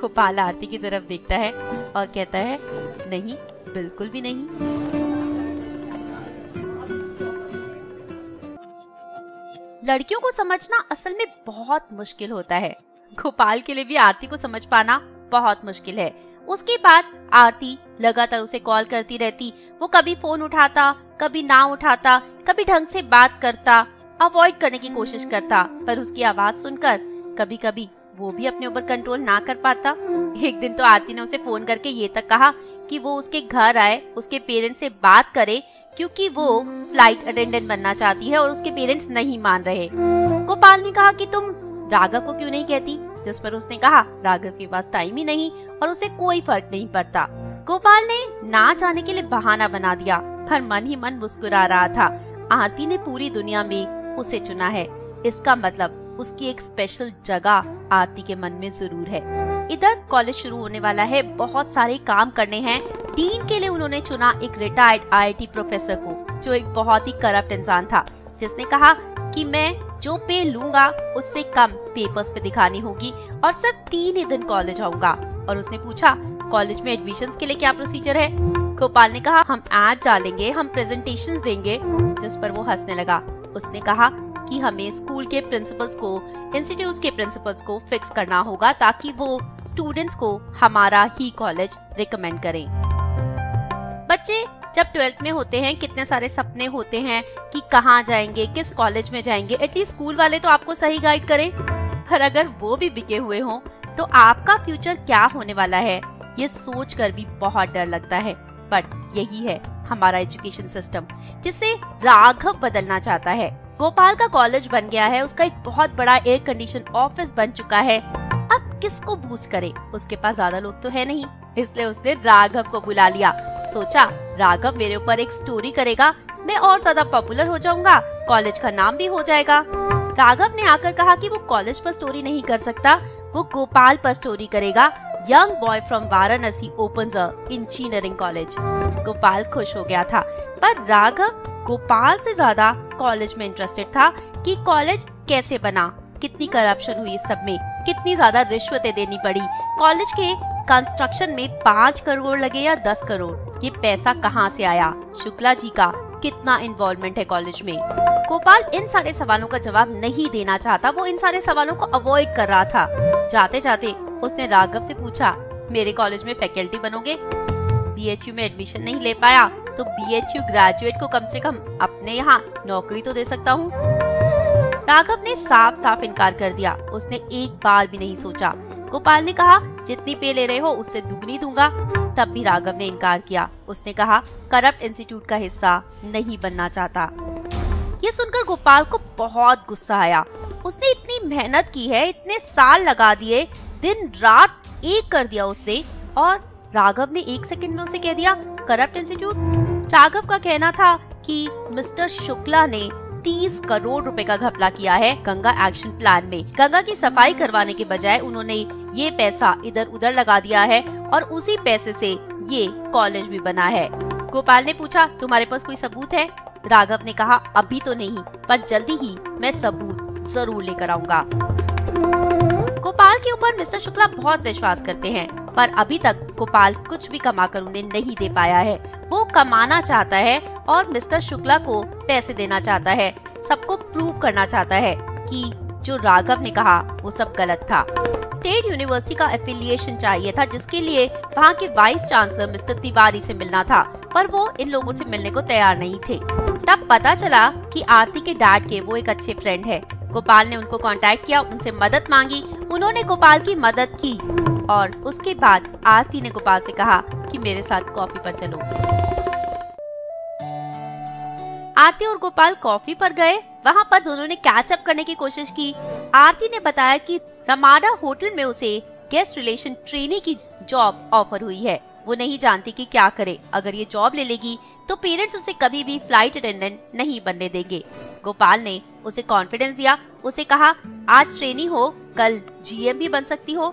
गोपाल आरती की तरफ देखता है और कहता है नहीं, बिल्कुल भी नहीं। लड़कियों को समझना असल में बहुत मुश्किल होता है। गोपाल के लिए भी आरती को समझ पाना बहुत मुश्किल है। उसके बाद आरती लगातार उसे कॉल करती रहती। वो कभी फोन उठाता, कभी ना उठाता, कभी ढंग से बात करता, अवॉइड करने की कोशिश करता, पर उसकी आवाज सुनकर कभी कभी वो भी अपने ऊपर कंट्रोल ना कर पाता। एक दिन तो आरती ने उसे फोन करके ये तक कहा कि वो उसके घर आए, उसके पेरेंट्स से बात करे, क्योंकि वो फ्लाइट अटेंडेंट बनना चाहती है और उसके पेरेंट्स नहीं मान रहे। गोपाल ने कहा कि तुम राघव को क्यों नहीं कहती, जिस पर उसने कहा राघव के पास टाइम ही नहीं और उसे कोई फर्क नहीं पड़ता। गोपाल ने ना जाने के लिए बहाना बना दिया, पर मन ही मन मुस्कुरा रहा था। आरती ने पूरी दुनिया में उसे चुना है, इसका मतलब उसकी एक स्पेशल जगह आरती के मन में जरूर है। इधर कॉलेज शुरू होने वाला है, बहुत सारे काम करने हैं। डीन के लिए उन्होंने चुना एक रिटायर्ड आईआईटी प्रोफेसर को, जो एक बहुत ही करप्ट इंसान था, जिसने कहा कि मैं जो पे लूंगा उससे कम पेपर्स पे दिखानी होगी और सिर्फ 3 ही दिन कॉलेज आऊंगा। और उसने पूछा कॉलेज में एडमिशन्स के लिए क्या प्रोसीजर है? गोपाल ने कहा हम एड्स डालेंगे, हम प्रेजेंटेशंस देंगे, जिस पर वो हंसने लगा। उसने कहा कि हमें स्कूल के प्रिंसिपल्स को, इंस्टीट्यूट्स के प्रिंसिपल्स को फिक्स करना होगा ताकि वो स्टूडेंट्स को हमारा ही कॉलेज रिकमेंड करें। बच्चे जब 12th में होते हैं कितने सारे सपने होते हैं कि कहाँ जाएंगे, किस कॉलेज में जाएंगे। एटलीस्ट स्कूल वाले तो आपको सही गाइड करें, पर अगर वो भी बिके हुए हों तो आपका फ्यूचर क्या होने वाला है, ये सोच कर भी बहुत डर लगता है। बट यही है हमारा एजुकेशन सिस्टम, जिसे राघव बदलना चाहता है। गोपाल का कॉलेज बन गया है, उसका एक बहुत बड़ा एयर कंडीशन ऑफिस बन चुका है। अब किसको बूस्ट करे, उसके पास ज्यादा लोग तो है नहीं, इसलिए उसने राघव को बुला लिया। सोचा राघव मेरे ऊपर एक स्टोरी करेगा, मैं और ज्यादा पॉपुलर हो जाऊंगा, कॉलेज का नाम भी हो जाएगा। राघव ने आकर कहा कि वो कॉलेज पर स्टोरी नहीं कर सकता, वो गोपाल पर स्टोरी करेगा। Young boy from Varanasi opens a engineering college. Gopal खुश हो गया था, पर राघव गोपाल से ज्यादा कॉलेज में इंटरेस्टेड था कि कॉलेज कैसे बना, कितनी करप्शन हुई इस सब में, कितनी ज्यादा रिश्वतें देनी पड़ी, कॉलेज के कंस्ट्रक्शन में 5 करोड़ लगे या 10 करोड़, ये पैसा कहाँ से आया, शुक्ला जी का कितना इन्वॉल्वमेंट है कॉलेज में। गोपाल इन सारे सवालों का जवाब नहीं देना चाहता, वो इन सारे सवालों को अवॉइड कर रहा था। जाते जाते उसने राघव से पूछा, मेरे कॉलेज में फैकल्टी बनोगे? BHU में एडमिशन नहीं ले पाया तो BHU ग्रेजुएट को कम से कम अपने यहाँ नौकरी तो दे सकता हूँ। राघव ने साफ साफ इनकार कर दिया। उसने एक बार भी नहीं सोचा। गोपाल ने कहा, जितनी पे ले रहे हो उससे दुगनी दूंगा। तब भी राघव ने इनकार किया। उसने कहा, करप्ट इंस्टीट्यूट का हिस्सा नहीं बनना चाहता। ये सुनकर गोपाल को बहुत गुस्सा आया। उसने इतनी मेहनत की है, इतने साल लगा दिए, दिन रात एक कर दिया उसने, और राघव ने 1 सेकंड में उसे कह दिया करप्ट इंस्टीट्यूट। राघव का कहना था कि मिस्टर शुक्ला ने 30 करोड़ रुपए का घपला किया है गंगा एक्शन प्लान में। गंगा की सफाई करवाने के बजाय उन्होंने ये पैसा इधर उधर लगा दिया है और उसी पैसे से ये कॉलेज भी बना है। गोपाल ने पूछा, तुम्हारे पास कोई सबूत है? राघव ने कहा, अभी तो नहीं, पर जल्दी ही मैं सबूत जरूर लेकर आऊंगा। गोपाल के ऊपर मिस्टर शुक्ला बहुत विश्वास करते हैं, पर अभी तक गोपाल कुछ भी कमाकर उन्हें नहीं दे पाया है। वो कमाना चाहता है और मिस्टर शुक्ला को पैसे देना चाहता है, सबको प्रूव करना चाहता है कि जो राघव ने कहा वो सब गलत था। स्टेट यूनिवर्सिटी का एफिलिएशन चाहिए था, जिसके लिए वहाँ के वाइस चांसलर मिस्टर तिवारी से मिलना था, पर वो इन लोगों से मिलने को तैयार नहीं थे। तब पता चला कि आरती के डैड के वो एक अच्छे फ्रेंड है। गोपाल ने उनको कांटेक्ट किया, उनसे मदद मांगी। उन्होंने गोपाल की मदद की और उसके बाद आरती ने गोपाल से कहा कि मेरे साथ कॉफी पर चलो। आरती और गोपाल कॉफी पर गए। वहाँ पर दोनों ने कैच अप करने की कोशिश की। आरती ने बताया कि रमाडा होटल में उसे गेस्ट रिलेशन ट्रेनी की जॉब ऑफर हुई है। वो नहीं जानती कि क्या करे। अगर ये जॉब ले लेगी तो पेरेंट्स उसे कभी भी फ्लाइट अटेंडेंट नहीं बनने देंगे। गोपाल ने उसे कॉन्फिडेंस दिया। उसे कहा, आज ट्रेनी हो, कल GM भी बन सकती हो।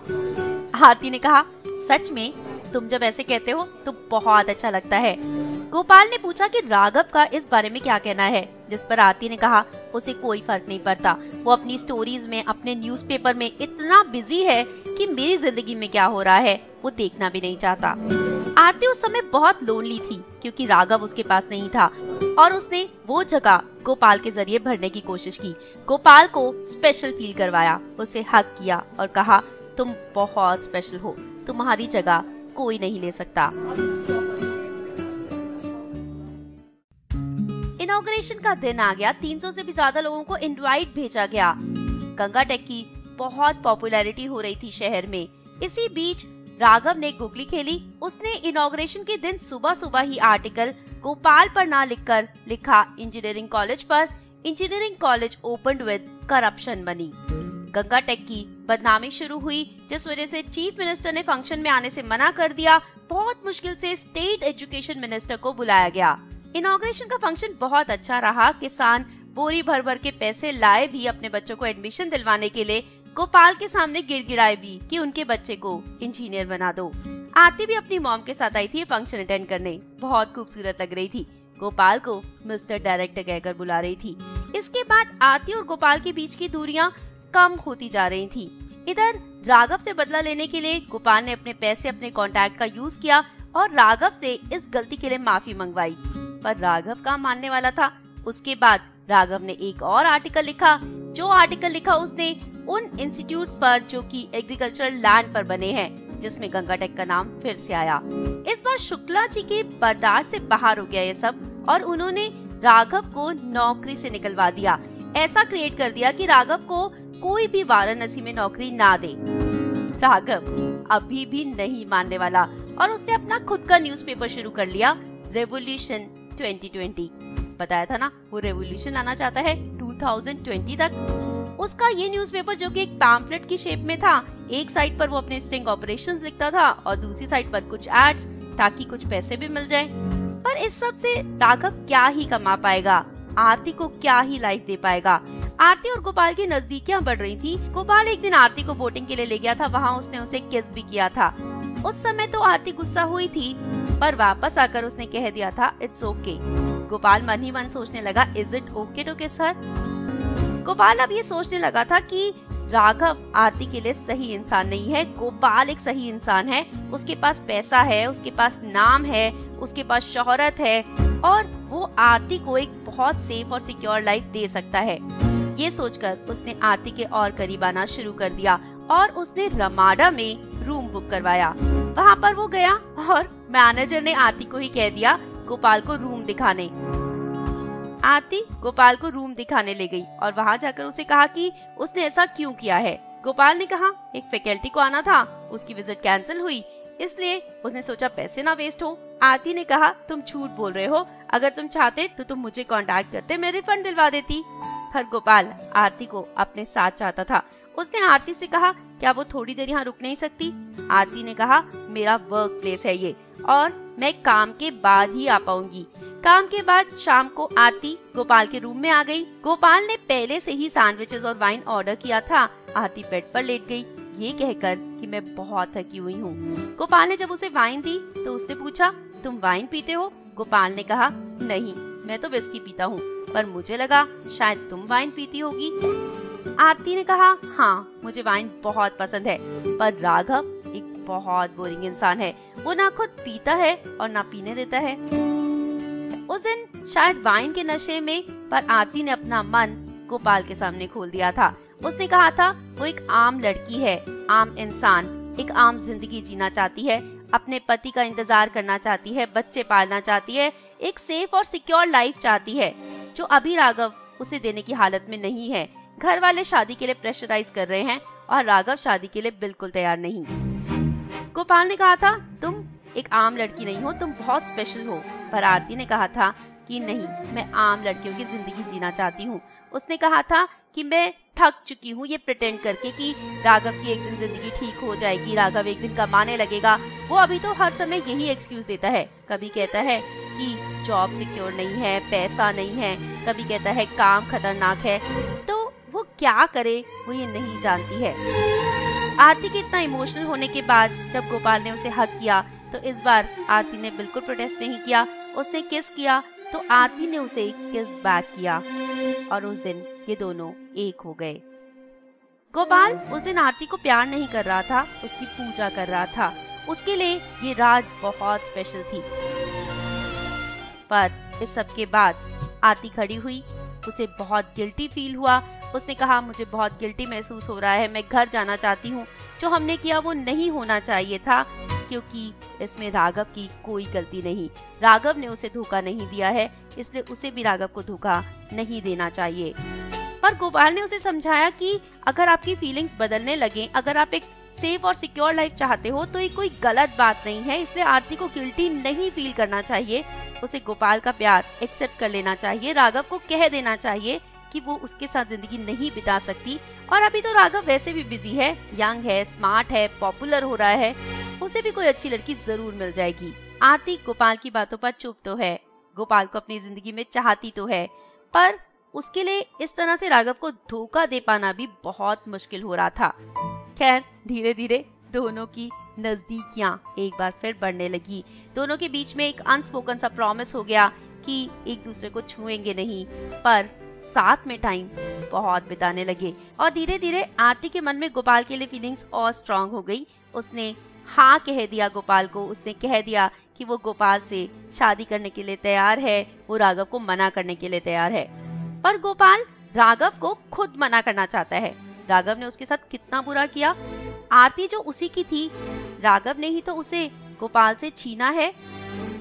आरती ने कहा, सच में? तुम जब ऐसे कहते हो तो बहुत अच्छा लगता है। गोपाल ने पूछा कि राघव का इस बारे में क्या कहना है, जिस पर आरती ने कहा उसे कोई फर्क नहीं पड़ता। वो अपनी स्टोरीज में, अपने न्यूज़पेपर में इतना बिजी है कि मेरी जिंदगी में क्या हो रहा है वो देखना भी नहीं चाहता। आरती उस समय बहुत लोनली थी क्योंकि राघव उसके पास नहीं था और उसने वो जगह गोपाल के जरिए भरने की कोशिश की। गोपाल को स्पेशल फील करवाया, उसे हक किया और कहा, तुम बहुत स्पेशल हो, तुम्हारी जगह कोई नहीं ले सकता। इनॉग्रेशन का दिन आ गया। 300 से भी ज्यादा लोगों को इनवाइट भेजा गया। गंगा टेक की बहुत पॉपुलैरिटी हो रही थी शहर में। इसी बीच राघव ने गुगली खेली। उसने इनॉग्रेशन के दिन सुबह सुबह ही आर्टिकल गोपाल पर ना लिखकर लिखा इंजीनियरिंग कॉलेज पर, engineering college opened with corruption money. Ganga tech की बदनामी शुरू हुई, जिस वजह से चीफ मिनिस्टर ने फंक्शन में आने से मना कर दिया। बहुत मुश्किल से स्टेट एजुकेशन मिनिस्टर को बुलाया गया। इनॉग्रेशन का फंक्शन बहुत अच्छा रहा। किसान बोरी भर भर के पैसे लाए भी अपने बच्चों को एडमिशन दिलवाने के लिए। गोपाल के सामने गिड़गिड़ाए भी कि उनके बच्चे को इंजीनियर बना दो। आरती भी अपनी मॉम के साथ आई थी फंक्शन अटेंड करने। बहुत खूबसूरत लग रही थी। गोपाल को मिस्टर डायरेक्टर कहकर बुला रही थी। इसके बाद आरती और गोपाल के बीच की दूरियां कम होती जा रही थी। इधर राघव से बदला लेने के लिए गोपाल ने अपने पैसे, अपने कॉन्टैक्ट का यूज किया और राघव से इस गलती के लिए माफी मंगवाई, पर राघव का मानने वाला था। उसके बाद राघव ने एक और आर्टिकल लिखा। जो आर्टिकल लिखा उसने उन इंस्टीट्यूट्स पर जो कि एग्रीकल्चरल लैंड पर बने हैं, जिसमें गंगा टेक का नाम फिर से आया। इस बार शुक्ला जी के बर्दाश्त से बाहर हो गया ये सब और उन्होंने राघव को नौकरी से निकलवा दिया। ऐसा क्रिएट कर दिया कि राघव को कोई भी वाराणसी में नौकरी ना दे। राघव अभी भी नहीं मानने वाला और उसने अपना खुद का न्यूज़पेपर शुरू कर लिया, रेवोल्यूशन 2020। बताया था ना, वो रेवोल्यूशन लाना चाहता है 2020 तक। उसका ये न्यूज़पेपर जो कि एक पैम्फलेट की शेप में था, एक साइड पर वो अपने स्टिंग ऑपरेशंस लिखता था और दूसरी साइड पर कुछ एड्स, ताकि कुछ पैसे भी मिल जाए। पर इस सब से राघव क्या ही कमा पाएगा, आरती को क्या ही लाइफ दे पाएगा। आरती और गोपाल की नजदीकियां बढ़ रही थी। गोपाल एक दिन आरती को बोटिंग के लिए ले गया था, वहाँ उसने उसे किस भी किया था। उस समय तो आरती गुस्सा हुई थी, पर वापस आकर उसने कह दिया था इट्स ओके। गोपाल मन ही मन सोचने लगा, इज इट ओके टू किस हर। गोपाल अब ये सोचने लगा था कि राघव आरती के लिए सही इंसान नहीं है, गोपाल एक सही इंसान है। उसके पास पैसा है, उसके पास नाम है, उसके पास शोहरत है और वो आरती को एक बहुत सेफ और सिक्योर लाइफ दे सकता है। ये सोचकर उसने आरती के और करीब आना शुरू कर दिया और उसने रमाडा में रूम बुक करवाया। वहाँ पर वो गया और मैनेजर ने आरती को ही कह दिया गोपाल को रूम दिखाने। आरती गोपाल को रूम दिखाने ले गई और वहाँ जाकर उसे कहा कि उसने ऐसा क्यों किया है। गोपाल ने कहा एक फैकल्टी को आना था, उसकी विजिट कैंसिल हुई, इसलिए उसने सोचा पैसे ना वेस्ट हो। आरती ने कहा तुम झूठ बोल रहे हो, अगर तुम चाहते तो तुम मुझे कांटेक्ट करते, मैं रिफंड दिलवा देती। पर गोपाल आरती को अपने साथ चाहता था। उसने आरती से कहा क्या वो थोड़ी देर यहाँ रुक नहीं सकती। आरती ने कहा मेरा वर्क प्लेस है ये और मैं काम के बाद ही आ पाऊंगी। काम के बाद शाम को आरती गोपाल के रूम में आ गई। गोपाल ने पहले से ही सैंडविचेस और वाइन ऑर्डर किया था। आरती बेड पर लेट गई ये कहकर कि मैं बहुत थकी हुई हूँ। गोपाल ने जब उसे वाइन दी तो उसने पूछा तुम वाइन पीते हो। गोपाल ने कहा नहीं, मैं तो विस्की पीता हूँ, पर मुझे लगा शायद तुम वाइन पीती होगी। आरती ने कहा हाँ मुझे वाइन बहुत पसंद है, पर राघव एक बहुत बोरिंग इंसान है, वो ना खुद पीता है और ना पीने देता है। उस दिन शायद वाइन के नशे में पर आरती ने अपना मन गोपाल के सामने खोल दिया था। उसने कहा था वो एक आम लड़की है, आम इंसान, एक आम जिंदगी जीना चाहती है, अपने पति का इंतजार करना चाहती है, बच्चे पालना चाहती है, एक सेफ और सिक्योर लाइफ चाहती है जो अभी राघव उसे देने की हालत में नहीं है। घर वाले शादी के लिए प्रेशराइज कर रहे हैं और राघव शादी के लिए बिल्कुल तैयार नहीं। गोपाल ने कहा था तुम एक आम लड़की नहीं हो, तुम बहुत स्पेशल हो। पर आरती ने कहा था कि नहीं, मैं आम लड़कियों की जिंदगी जीना चाहती हूँ। उसने कहा था कि मैं थक चुकी हूँ ये प्रिटेंड करके कि राघव की एक दिन जिंदगी ठीक हो जाएगी, राघव एक दिन कमाने लगेगा। वो अभी तो हर समय यही एक्सक्यूज देता है। कभी कहता है कि जॉब सिक्योर नहीं है, पैसा नहीं है, कभी कहता है काम खतरनाक है। तो वो क्या करे वो ये नहीं जानती है। आरती के इतना इमोशनल होने के बाद जब गोपाल ने उसे हग किया तो इस बार आरती ने बिल्कुल प्रोटेस्ट नहीं किया। उसने किस किया तो आरती ने उसे किस बैक किया और उस दिन ये दोनों एक हो गए। गोपाल उस दिन आरती को प्यार नहीं कर रहा था, उसकी पूजा कर रहा था। उसके लिए ये रात बहुत स्पेशल थी। पर इस सब के बाद आरती खड़ी हुई, उसे बहुत गिल्टी फील हुआ। उसने कहा मुझे बहुत गिल्टी महसूस हो रहा है, मैं घर जाना चाहती हूँ। जो हमने किया वो नहीं होना चाहिए था, क्योंकि इसमें राघव की कोई गलती नहीं। राघव ने उसे धोखा नहीं दिया है, इसलिए उसे भी राघव को धोखा नहीं देना चाहिए। पर गोपाल ने उसे समझाया कि अगर आपकी फीलिंग्स बदलने लगे, अगर आप एक सेफ और सिक्योर लाइफ चाहते हो तो ये कोई गलत बात नहीं है, इसलिए आरती को गिल्टी नहीं फील करना चाहिए। उसे गोपाल का प्यार एक्सेप्ट कर लेना चाहिए, राघव को कह देना चाहिए कि वो उसके साथ जिंदगी नहीं बिता सकती। और अभी तो राघव वैसे भी बिजी है, यंग है, स्मार्ट है, पॉपुलर हो रहा है, उसे भी कोई अच्छी लड़की जरूर मिल जाएगी। आरती गोपाल की बातों पर चुप तो है, गोपाल को अपनी जिंदगी में चाहती तो है, पर उसके लिए इस तरह से राघव को धोखा दे पाना भी बहुत मुश्किल हो रहा था। खैर धीरे धीरे दोनों की नजदीकियां एक बार फिर बढ़ने लगी। दोनों के बीच में एक अनस्पोकन सा प्रॉमिस हो गया कि एक दूसरे को छुएंगे नहीं, पर साथ में टाइम बहुत बिताने लगे। और धीरे धीरे आरती के मन में गोपाल के लिए फीलिंग्स और स्ट्रांग हो गई। उसने हाँ कह दिया गोपाल को, उसने कह दिया कि वो गोपाल से शादी करने के लिए तैयार है, वो राघव को मना करने के लिए तैयार है। पर गोपाल राघव को खुद मना करना चाहता है। राघव ने उसके साथ कितना बुरा किया, आरती जो उसी की थी, राघव ने ही तो उसे गोपाल से छीना है।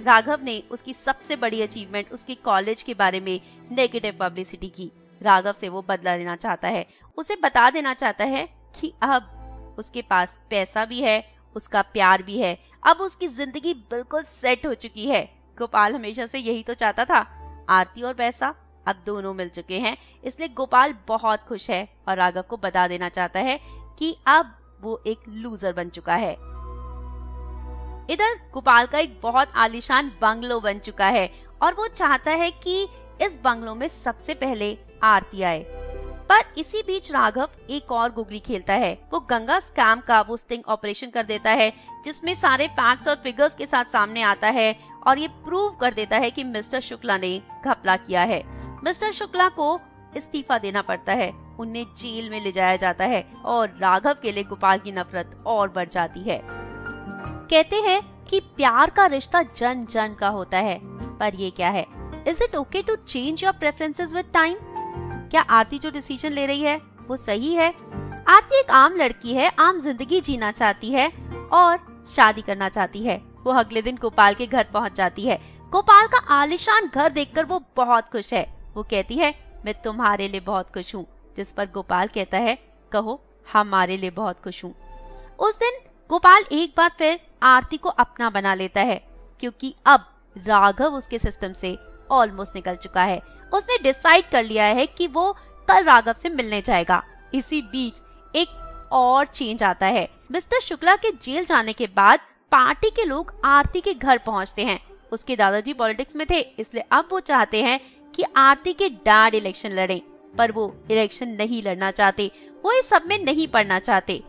राघव ने उसकी सबसे बड़ी अचीवमेंट, उसके कॉलेज के बारे में नेगेटिव पब्लिसिटी की। राघव से वो बदला लेना चाहता है, उसे बता देना चाहता है कि अब उसके पास पैसा भी है, उसका प्यार भी है, अब उसकी जिंदगी बिल्कुल सेट हो चुकी है। गोपाल हमेशा से यही तो चाहता था, आरती और पैसा अब दोनों मिल चुके हैं, इसलिए गोपाल बहुत खुश है और राघव को बता देना चाहता है कि अब वो एक लूजर बन चुका है। इधर गोपाल का एक बहुत आलीशान बंगलो बन चुका है और वो चाहता है कि इस बंगलो में सबसे पहले आरती आए। पर इसी बीच राघव एक और गुगली खेलता है। वो गंगा स्कैम का वो स्टिंग ऑपरेशन कर देता है, जिसमें सारे फैक्ट्स और फिगर्स के साथ सामने आता है और ये प्रूव कर देता है कि मिस्टर शुक्ला ने घपला किया है। मिस्टर शुक्ला को इस्तीफा देना पड़ता है। उन्हें जेल में ले जाया जाता है और राघव के लिए गोपाल की नफरत और बढ़ जाती है। कहते हैं कि प्यार का रिश्ता जन जन का होता है, पर ये क्या है? Is it okay to change your preferences with time? क्या आरती जो डिसीजन ले रही है वो सही है? आरती एक आम लड़की है, आम जिंदगी जीना चाहती है और शादी करना चाहती है। वो अगले दिन गोपाल के घर पहुंच जाती है। गोपाल का आलीशान घर देखकर वो बहुत खुश है। वो कहती है, मैं तुम्हारे लिए बहुत खुश हूँ। जिस पर गोपाल कहता है, कहो हमारे लिए बहुत खुश हूँ। उस दिन गोपाल एक बार फिर आरती को अपना बना लेता है, क्योंकि अब राघव उसके सिस्टम से ऑलमोस्ट निकल चुका है। उसने डिसाइड कर लिया है कि वो कल राघव से मिलने जाएगा। इसी बीच एक और चेंज आता है। मिस्टर शुक्ला के जेल जाने के बाद पार्टी के लोग आरती के घर पहुंचते हैं। उसके दादाजी पॉलिटिक्स में थे, इसलिए अब वो चाहते हैं कि आरती के डैड इलेक्शन लड़ें, पर वो इलेक्शन नहीं लड़ना चाहते। वो इस सब में नहीं पड़ना चाहते।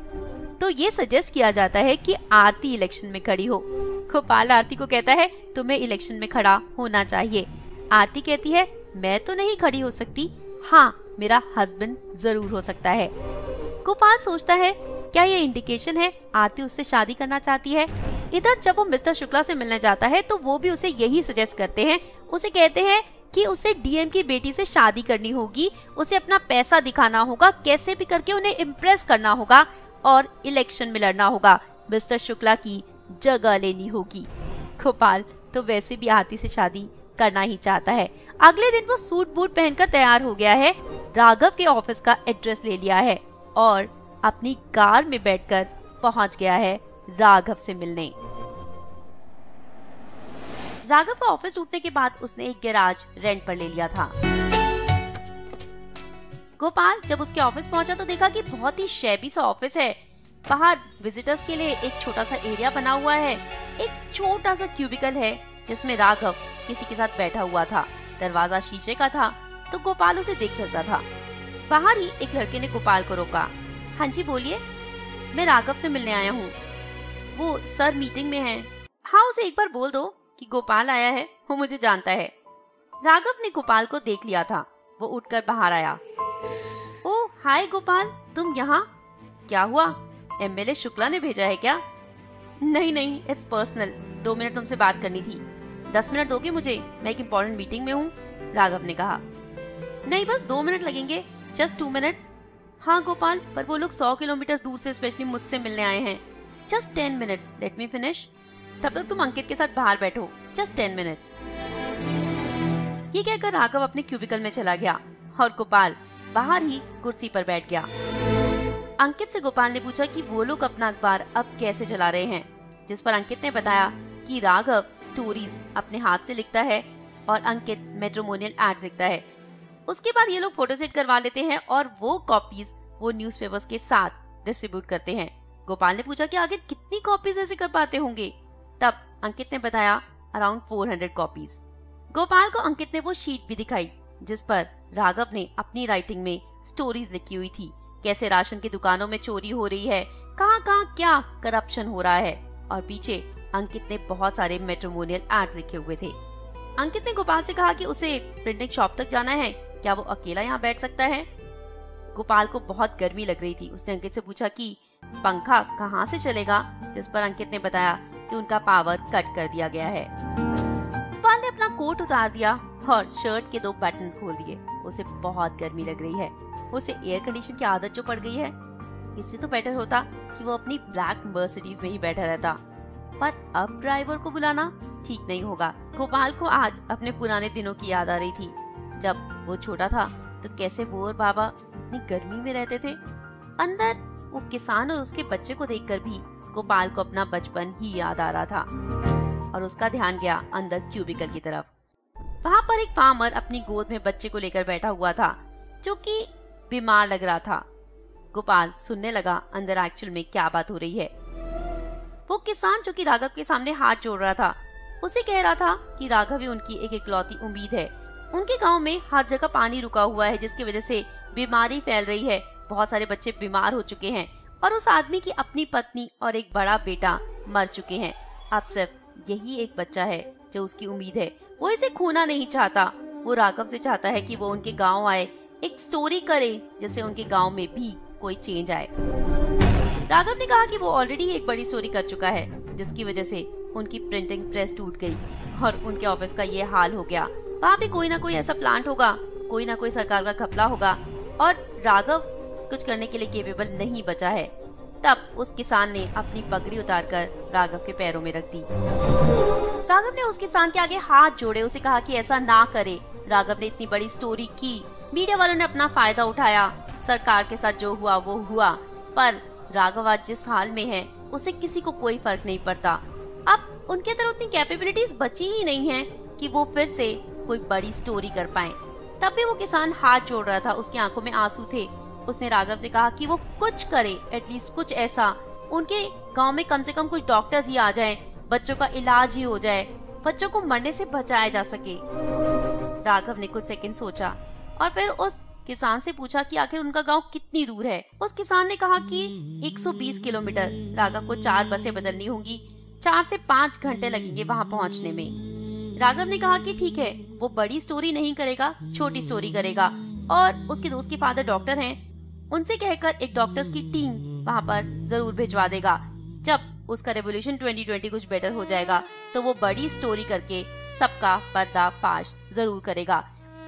तो ये सजेस्ट किया जाता है कि आरती इलेक्शन में खड़ी हो। गोपाल आरती को कहता है, तुम्हें इलेक्शन में खड़ा होना चाहिए। आरती कहती है, मैं तो नहीं खड़ी हो सकती, हाँ मेरा हस्बैंड जरूर हो सकता है। गोपाल सोचता है, क्या ये इंडिकेशन है आरती उससे शादी करना चाहती है? इधर जब वो मिस्टर शुक्ला से मिलने जाता है तो वो भी उसे यही सजेस्ट करते हैं। उसे कहते हैं कि उसे डीएम की बेटी से शादी करनी होगी, उसे अपना पैसा दिखाना होगा, कैसे भी करके उन्हें इम्प्रेस करना होगा और इलेक्शन में लड़ना होगा, मिस्टर शुक्ला की जगह लेनी होगी। गोपाल तो वैसे भी आरती से शादी करना ही चाहता है। अगले दिन वो सूट बूट पहनकर तैयार हो गया है, राघव के ऑफिस का एड्रेस ले लिया है और अपनी कार में बैठकर पहुंच गया है राघव से मिलने। राघव का ऑफिस टूटने के बाद उसने एक गैराज रेंट पर ले लिया था। गोपाल जब उसके ऑफिस पहुंचा तो देखा कि बहुत ही शैबी सा ऑफिस है। बाहर विजिटर्स के लिए एक छोटा सा एरिया बना हुआ है। एक छोटा सा क्यूबिकल है जिसमें राघव किसी के साथ बैठा हुआ था। दरवाजा शीशे का था तो गोपाल उसे देख सकता था। बाहर ही एक लड़के ने गोपाल को रोका। हाँ जी बोलिए, मैं राघव से मिलने आया हूँ। वो सर मीटिंग में हैं। हाँ उसे एक बार बोल दो कि गोपाल आया है, वो मुझे जानता है। राघव ने गोपाल को देख लिया था। वो उठकर बाहर आया। ओह हाय गोपाल, तुम यहाँ? क्या हुआ, एमएलए शुक्ला ने भेजा है क्या? नहीं नहीं, इट्स पर्सनल। 2 मिनट तुमसे बात करनी थी। 10 मिनट दोगे मुझे? मैं एक इम्पोर्टेंट मीटिंग में हूँ, राघव ने कहा। नहीं बस 2 मिनट लगेंगे, जस्ट 2 मिनट्स। हाँ गोपाल, पर वो लोग 100 किलोमीटर दूर से स्पेशली मुझसे मिलने आए हैं। Just 10 minutes, let me finish. तब तक तुम अंकित के साथ बाहर बैठो, जस्ट 10 मिनट्स। ये कहकर राघव अपने क्यूबिकल में चला गया और गोपाल बाहर ही कुर्सी पर बैठ गया। अंकित से गोपाल ने पूछा कि वो लोग अपना अखबार अब कैसे चला रहे हैं, जिस पर अंकित ने बताया कि राघव स्टोरीज अपने हाथ से लिखता है और अंकित मैट्रिमोनियल एड्स लिखता है। उसके बाद ये लोग फोटोसेट करवा लेते हैं और वो कॉपीज वो न्यूज़पेपर्स के साथ डिस्ट्रीब्यूट करते हैं। गोपाल ने पूछा कि आखिर कितनी कॉपीज ऐसे कर पाते होंगे? तब अंकित ने बताया अराउंड 400 कॉपीज। गोपाल को अंकित ने वो शीट भी दिखाई जिस पर राघव ने अपनी राइटिंग में स्टोरीज लिखी हुई थी, कैसे राशन की दुकानों में चोरी हो रही है, कहाँ कहाँ क्या करप्शन हो रहा है, और पीछे अंकित ने बहुत सारे मैट्रिमोनियल एड्स लिखे हुए थे। अंकित ने गोपाल से कहा कि उसे प्रिंटिंग शॉप तक जाना है, क्या वो अकेला यहाँ बैठ सकता है? गोपाल को बहुत गर्मी लग रही थी। उसने अंकित से पूछा कि पंखा कहाँ से चलेगा, जिस पर अंकित ने बताया कि उनका पावर कट कर दिया गया है। गोपाल ने अपना कोट उतार दिया और शर्ट के 2 बटन्स खोल दिए। उसे बहुत गर्मी लग रही है। उसे एयर कंडीशन की आदत जो पड़ गई है। इससे तो बेटर होता कि वो अपनी ब्लैक मर्सिडीज में ही बैठा रहता, पर अब ड्राइवर को बुलाना ठीक नहीं होगा। गोपाल को आज अपने पुराने दिनों की याद आ रही थी, जब वो छोटा था तो कैसे वो और बाबा इतनी गर्मी में रहते थे। अंदर वो किसान और उसके बच्चे को देखकर भी गोपाल को अपना बचपन ही याद आ रहा था और उसका ध्यान गया अंदर क्यूबिकल की तरफ। वहाँ पर एक फार्मर अपनी गोद में बच्चे को लेकर बैठा हुआ था जो कि बीमार लग रहा था। गोपाल सुनने लगा अंदर एक्चुअल में क्या बात हो रही है। वो किसान जो कि राघव के सामने हाथ जोड़ रहा था, उसे कह रहा था कि राघव ही उनकी एक इकलौती उम्मीद है। उनके गांव में हर जगह पानी रुका हुआ है, जिसकी वजह से बीमारी फैल रही है। बहुत सारे बच्चे बीमार हो चुके हैं और उस आदमी की अपनी पत्नी और एक बड़ा बेटा मर चुके हैं। अब सिर्फ यही एक बच्चा है जो उसकी उम्मीद है। वो इसे खोना नहीं चाहता। वो राघव से चाहता है कि वो उनके गांव आए, एक स्टोरी करे जिससे उनके गांव में भी कोई चेंज आए। राघव ने कहा कि वो ऑलरेडी एक बड़ी स्टोरी कर चुका है, जिसकी वजह से उनकी प्रिंटिंग प्रेस टूट गई और उनके ऑफिस का ये हाल हो गया। वहाँ भी कोई ना कोई ऐसा प्लांट होगा, कोई ना कोई सरकार का घपला होगा और राघव कुछ करने के लिए केपेबल नहीं बचा है। तब उस किसान ने अपनी पगड़ी उतारकर राघव के पैरों में रख दी। राघव ने उस किसान के आगे हाथ जोड़े, उसे कहा कि ऐसा ना करे। राघव ने इतनी बड़ी स्टोरी की, मीडिया वालों ने अपना फायदा उठाया, सरकार के साथ जो हुआ वो हुआ, पर राघव आज जिस हाल में है उसे किसी को कोई फर्क नहीं पड़ता। अब उनके अंदर उतनी कैपेबिलिटीज बची ही नहीं है कि वो फिर से कोई बड़ी स्टोरी कर पाए। तब भी वो किसान हाथ जोड़ रहा था, उसकी आंखों में आंसू थे। उसने राघव से कहा कि वो कुछ करे, एटलीस्ट कुछ ऐसा, उनके गांव में कम से कम कुछ डॉक्टर्स ही आ जाएं, बच्चों का इलाज ही हो जाए, बच्चों को मरने से बचाया जा सके। राघव ने कुछ सेकंड सोचा और फिर उस किसान से पूछा कि आखिर उनका गांव कितनी दूर है। उस किसान ने कहा कि 120 किलोमीटर। राघव को 4 बसें बदलनी होंगी, 4 से 5 घंटे लगेंगे वहां पहुंचने में। राघव ने कहा कि ठीक है, वो बड़ी स्टोरी नहीं करेगा, छोटी स्टोरी करेगा और उसके दोस्त के फादर डॉक्टर हैं, उनसे कहकर एक डॉक्टर्स की टीम वहां पर जरूर भिजवा देगा। जब उसका रेवोल्यूशन 2020 कुछ बेटर हो जाएगा तो वो बड़ी स्टोरी करके सबका पर्दाफाश जरूर करेगा।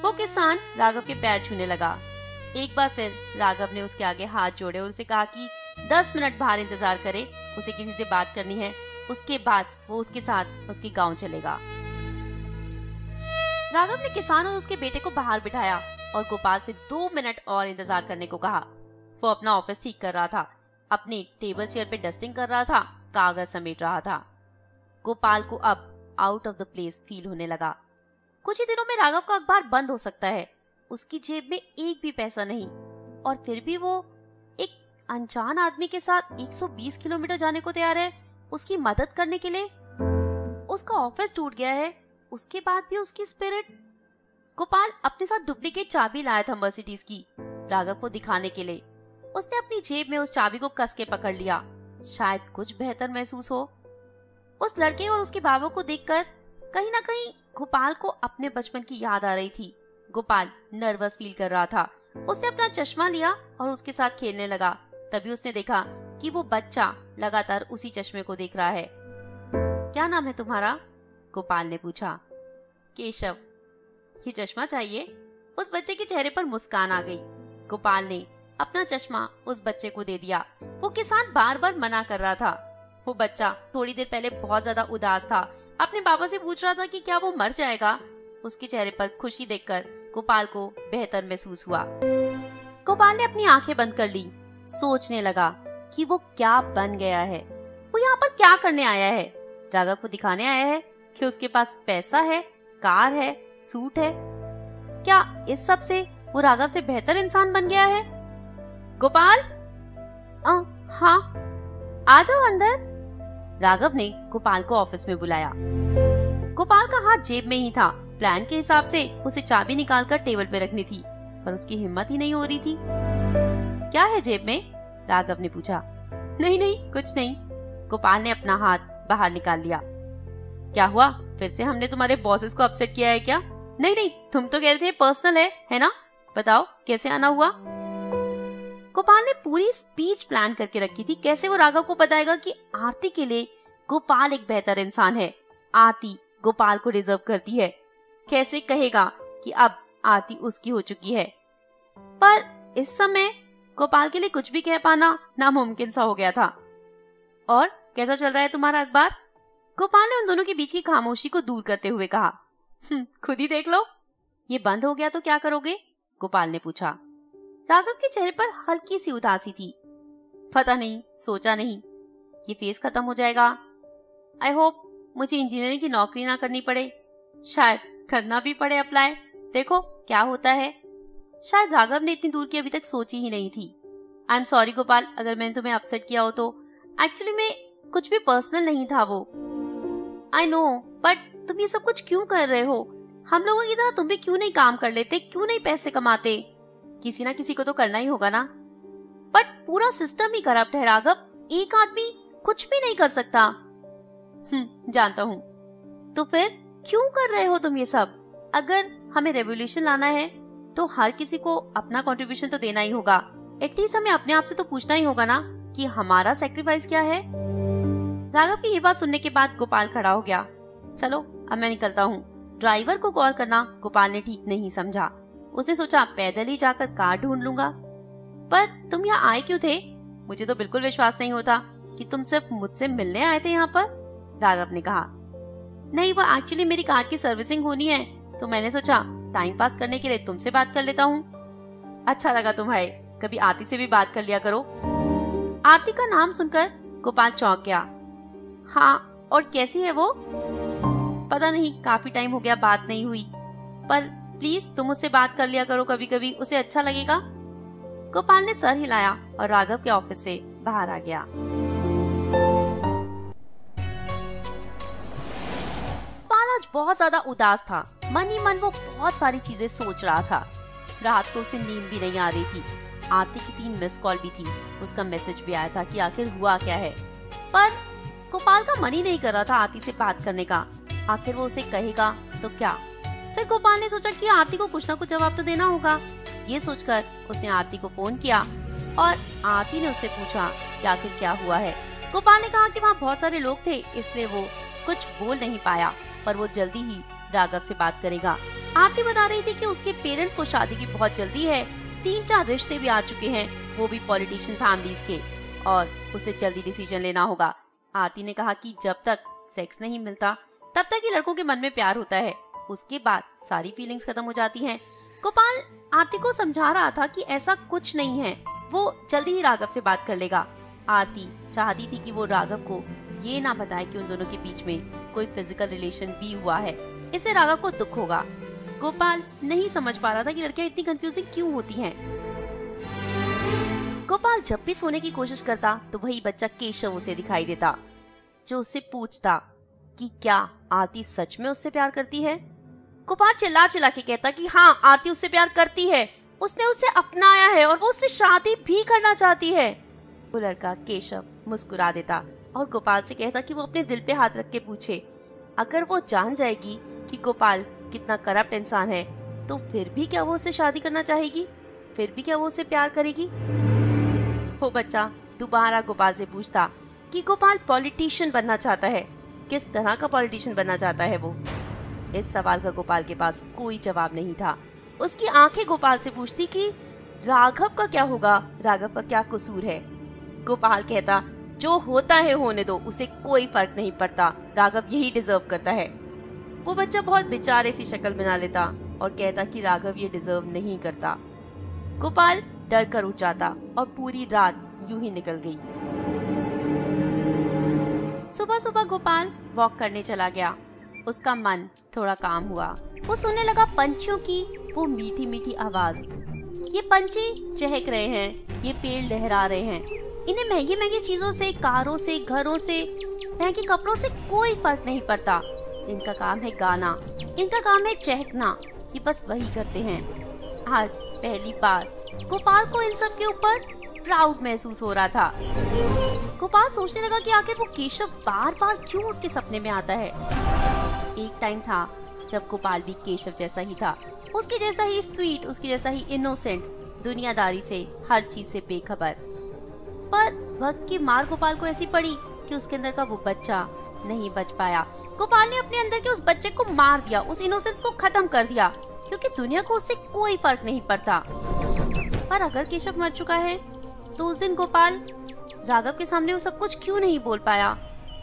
वो किसान राघव के पैर छूने लगा। एक बार फिर राघव ने उसके आगे हाथ जोड़े और उसे कहा कि 10 मिनट बाहर इंतजार करे, उसे किसी से बात करनी है। उसके बाद वो उसके साथ उसके गांव चलेगा। राघव ने किसान और उसके बेटे को बाहर बिठाया और गोपाल से 2 मिनट और इंतजार करने को कहा। वो अपना ऑफिस ठीक कर रहा था, अपने टेबल चेयर पे डस्टिंग कर रहा था, कागज समेट रहा था। गोपाल को अब out of the place feel होने लगा। कुछ ही दिनों में राघव का अखबार बंद हो सकता है। उसकी जेब में एक भी पैसा नहीं और फिर भी वो एक अनजान आदमी के साथ 120 किलोमीटर जाने को तैयार है उसकी मदद करने के लिए। उसका ऑफिस टूट गया है, उसके बाद भी उसकी स्पिरिट। गोपाल अपने साथ डुप्लीकेट चाबी लाया था मर्सिडीज की, राघव को दिखाने के लिए। उसने अपनी जेब में उस चाबी को कस के पकड़ लिया, शायद कुछ बेहतर महसूस हो। उस लड़के और उसके बाबा को देखकर कहीं ना कहीं गोपाल को अपने बचपन की याद आ रही थी। गोपाल नर्वस फील कर रहा था। उसने अपना चश्मा लिया और उसके साथ खेलने लगा। तभी उसने देखा कि वो बच्चा लगातार उसी चश्मे को देख रहा है। क्या नाम है तुम्हारा? गोपाल ने पूछा। केशव। ये चश्मा चाहिए? उस बच्चे के चेहरे पर मुस्कान आ गई। गोपाल ने अपना चश्मा उस बच्चे को दे दिया। वो किसान बार बार मना कर रहा था। वो बच्चा थोड़ी देर पहले बहुत ज्यादा उदास था, अपने बाबा से पूछ रहा था कि क्या वो मर जाएगा। उसके चेहरे पर खुशी देखकर गोपाल को बेहतर महसूस हुआ। गोपाल ने अपनी आंखें बंद कर ली, सोचने लगा कि वो क्या बन गया है। वो यहाँ पर क्या करने आया है? राघव को दिखाने आया है कि उसके पास पैसा है, कार है, सूट है। क्या इस सब से वो राघव से बेहतर इंसान बन गया है? गोपाल, हाँ, आ जाओ अंदर। राघव ने गोपाल को ऑफिस में बुलाया। गोपाल का हाथ जेब में ही था। प्लान के हिसाब से उसे चाबी निकालकर टेबल पे रखनी थी, पर उसकी हिम्मत ही नहीं हो रही थी। क्या है जेब में? राघव ने पूछा। नहीं नहीं, कुछ नहीं। गोपाल ने अपना हाथ बाहर निकाल लिया। क्या हुआ? फिर से हमने तुम्हारे बॉसेस को अपसेट किया है क्या? नहीं नहीं, तुम तो कह रहे थे पर्सनल है ना? बताओ कैसे आना हुआ? गोपाल ने पूरी स्पीच प्लान करके रखी थी, कैसे वो राघव को बताएगा कि आरती के लिए गोपाल एक बेहतर इंसान है, आरती गोपाल को डिजर्व करती है। कैसे कहेगा कि अब आरती उसकी हो चुकी है। पर इस समय गोपाल के लिए कुछ भी कह पाना नामुमकिन सा हो गया था। और कैसा चल रहा है तुम्हारा अखबार? गोपाल ने उन दोनों के बीच की खामोशी को दूर करते हुए कहा। खुद ही देख लो। ये बंद हो गया तो क्या करोगे? गोपाल ने पूछा। राघव के चेहरे पर हल्की सी उदासी थी। पता नहीं, सोचा नहीं। ये फेज खत्म हो जाएगा। आई होप मुझे इंजीनियरिंग की नौकरी ना करनी पड़े, शायद करना भी पड़े अप्लाई, देखो क्या होता है। शायद राघव ने इतनी दूर की अभी तक सोची ही नहीं थी। आई एम सॉरी गोपाल, अगर मैंने तुम्हें अपसेट किया हो तो। एक्चुअली में कुछ भी पर्सनल नहीं था वो। आई नो, बट तुम ये सब कुछ क्यों कर रहे हो? हम लोगों की तरह तुम भी क्यों नहीं काम कर लेते? क्यों नहीं पैसे कमाते? किसी ना किसी को तो करना ही होगा ना। बट पूरा सिस्टम ही करप्ट है राघव, एक आदमी कुछ भी नहीं कर सकता। जानता हूँ। तो फिर क्यों कर रहे हो तुम ये सब? अगर हमें रेवोल्यूशन लाना है तो हर किसी को अपना कंट्रीब्यूशन तो देना ही होगा। एटलीस्ट हमें अपने आप से तो पूछना ही होगा ना कि हमारा सेक्रीफाइस क्या है। राघव की ये बात सुनने के बाद गोपाल खड़ा हो गया। चलो अब मैं निकलता हूँ। ड्राइवर को कॉल करना गोपाल ने ठीक नहीं समझा। उसने सोचा पैदल ही जाकर कार ढूंढ लूंगा। पर तुम यहाँ आए क्यों थे? मुझे तो बिल्कुल विश्वास नहीं होता कि तुम सिर्फ मुझसे मिलने आए थे यहाँ पर। राघव ने कहा, नहीं वो एक्चुअली मेरी कार की सर्विसिंग होनी है, तो मैंने सोचा टाइम पास करने के लिए तुमसे बात कर लेता हूँ। अच्छा लगा तुम आए, कभी आरती से भी बात कर लिया करो। आरती का नाम सुनकर गोपाल चौंक गया। हाँ, और कैसी है वो? पता नहीं, काफी टाइम हो गया बात नहीं हुई, पर प्लीज तुम उससे बात कर लिया करो कभी कभी, उसे अच्छा लगेगा। गोपाल ने सर हिलाया और राघव के ऑफिस से बाहर आ गया। गोपाल आज बहुत ज्यादा उदास था। मन ही मन वो बहुत सारी चीजें सोच रहा था। रात को उसे नींद भी नहीं आ रही थी। आरती की 3 मिस कॉल भी थी। उसका मैसेज भी आया था कि आखिर हुआ क्या है, पर गोपाल का मन ही नहीं कर रहा था आरती से बात करने का। आखिर वो उसे कहेगा तो क्या? फिर गोपाल ने सोचा कि आरती को कुछ ना कुछ जवाब तो देना होगा। ये सोचकर उसने आरती को फोन किया और आरती ने उससे पूछा कि आखिर क्या हुआ है। गोपाल ने कहा कि वहाँ बहुत सारे लोग थे, इसलिए वो कुछ बोल नहीं पाया, पर वो जल्दी ही राघव से बात करेगा। आरती बता रही थी कि उसके पेरेंट्स को शादी की बहुत जल्दी है, 3-4 रिश्ते भी आ चुके हैं, वो भी पॉलिटिशियन फैमिलीज के, और उसे जल्दी डिसीजन लेना होगा। आरती ने कहा कि जब तक सेक्स नहीं मिलता तब तक ही लड़कों के मन में प्यार होता है, उसके बाद सारी फीलिंग्स खत्म हो जाती हैं। गोपाल आरती को समझा रहा था कि ऐसा कुछ नहीं है, वो जल्दी ही राघव से बात कर लेगा। आरती चाहती थी कि वो राघव को ये ना बताए कि उन दोनों के बीच में कोई फिजिकल रिलेशन भी हुआ है, इससे राघव को दुख होगा। गोपाल नहीं समझ पा रहा था कि लड़कियां इतनी कंफ्यूजिंग क्यों होती हैं। गोपाल जब भी सोने की कोशिश करता तो वही बच्चा केशव उसे दिखाई देता, जो उससे पूछता कि क्या आरती सच में उससे प्यार करती है। गोपाल चिल्ला चिल्ला के कहता कि हाँ, आरती उससे प्यार करती है, उसने उसे अपनाया है और वो उससे शादी भी करना चाहती है। वो लड़का केशव मुस्कुरा देता और गोपाल से कहता कि वो अपने दिल पे हाथ रख के पूछे, अगर वो जान जाएगी कि गोपाल कितना करप्ट इंसान है, तो फिर भी क्या वो उससे शादी करना चाहेगी? फिर भी क्या वो उससे प्यार करेगी? वो बच्चा दोबारा गोपाल से पूछता कि गोपाल पॉलिटिशियन बनना चाहता है, किस तरह का पॉलिटिशियन बनना चाहता है वो? इस सवाल का गोपाल के पास कोई जवाब नहीं था। उसकी आंखें गोपाल से पूछती कि राघव का क्या होगा, राघव का क्या कसूर है। गोपाल कहता, जो होता है होने दो, उसे कोई फर्क नहीं पड़ता, राघव यही डिजर्व करता है। वो बच्चा बहुत बेचारे सी शक्ल बना लेता और कहता कि राघव ये डिजर्व नहीं करता। गोपाल डर कर उठ जाता और पूरी रात यूं ही निकल गई। सुबह सुबह गोपाल वॉक करने चला गया। उसका मन थोड़ा काम हुआ। वो सुनने लगा पंछियों की वो मीठी मीठी आवाज। ये पंछी चहक रहे हैं, ये पेड़ लहरा रहे हैं। इन्हें महंगी महंगी चीजों से, कारों से, घरों से, महंगे कपड़ों से कोई फर्क नहीं पड़ता। इनका काम है गाना, इनका काम है चहकना, ये बस वही करते हैं। आज पहली बार गोपाल को इन सब के ऊपर प्राउड महसूस हो रहा था। गोपाल सोचने लगा कि आखिर वो केशव बार बार क्यों उसके सपने में आता है। एक टाइम था जब गोपाल भी केशव जैसा ही था, उसके जैसा ही स्वीट, उसके जैसा ही इनोसेंट, दुनियादारी से, हर चीज से बेखबर। पर वक्त की मार गोपाल को ऐसी पड़ी कि उसके अंदर का वो बच्चा नहीं बच पाया। गोपाल ने अपने अंदर के उस बच्चे को मार दिया, उस इनोसेंस को खत्म कर दिया, क्योंकि दुनिया को उससे कोई फर्क नहीं पड़ता। पर अगर केशव मर चुका है तो उस दिन गोपाल राघव के सामने वो सब कुछ क्यों नहीं बोल पाया,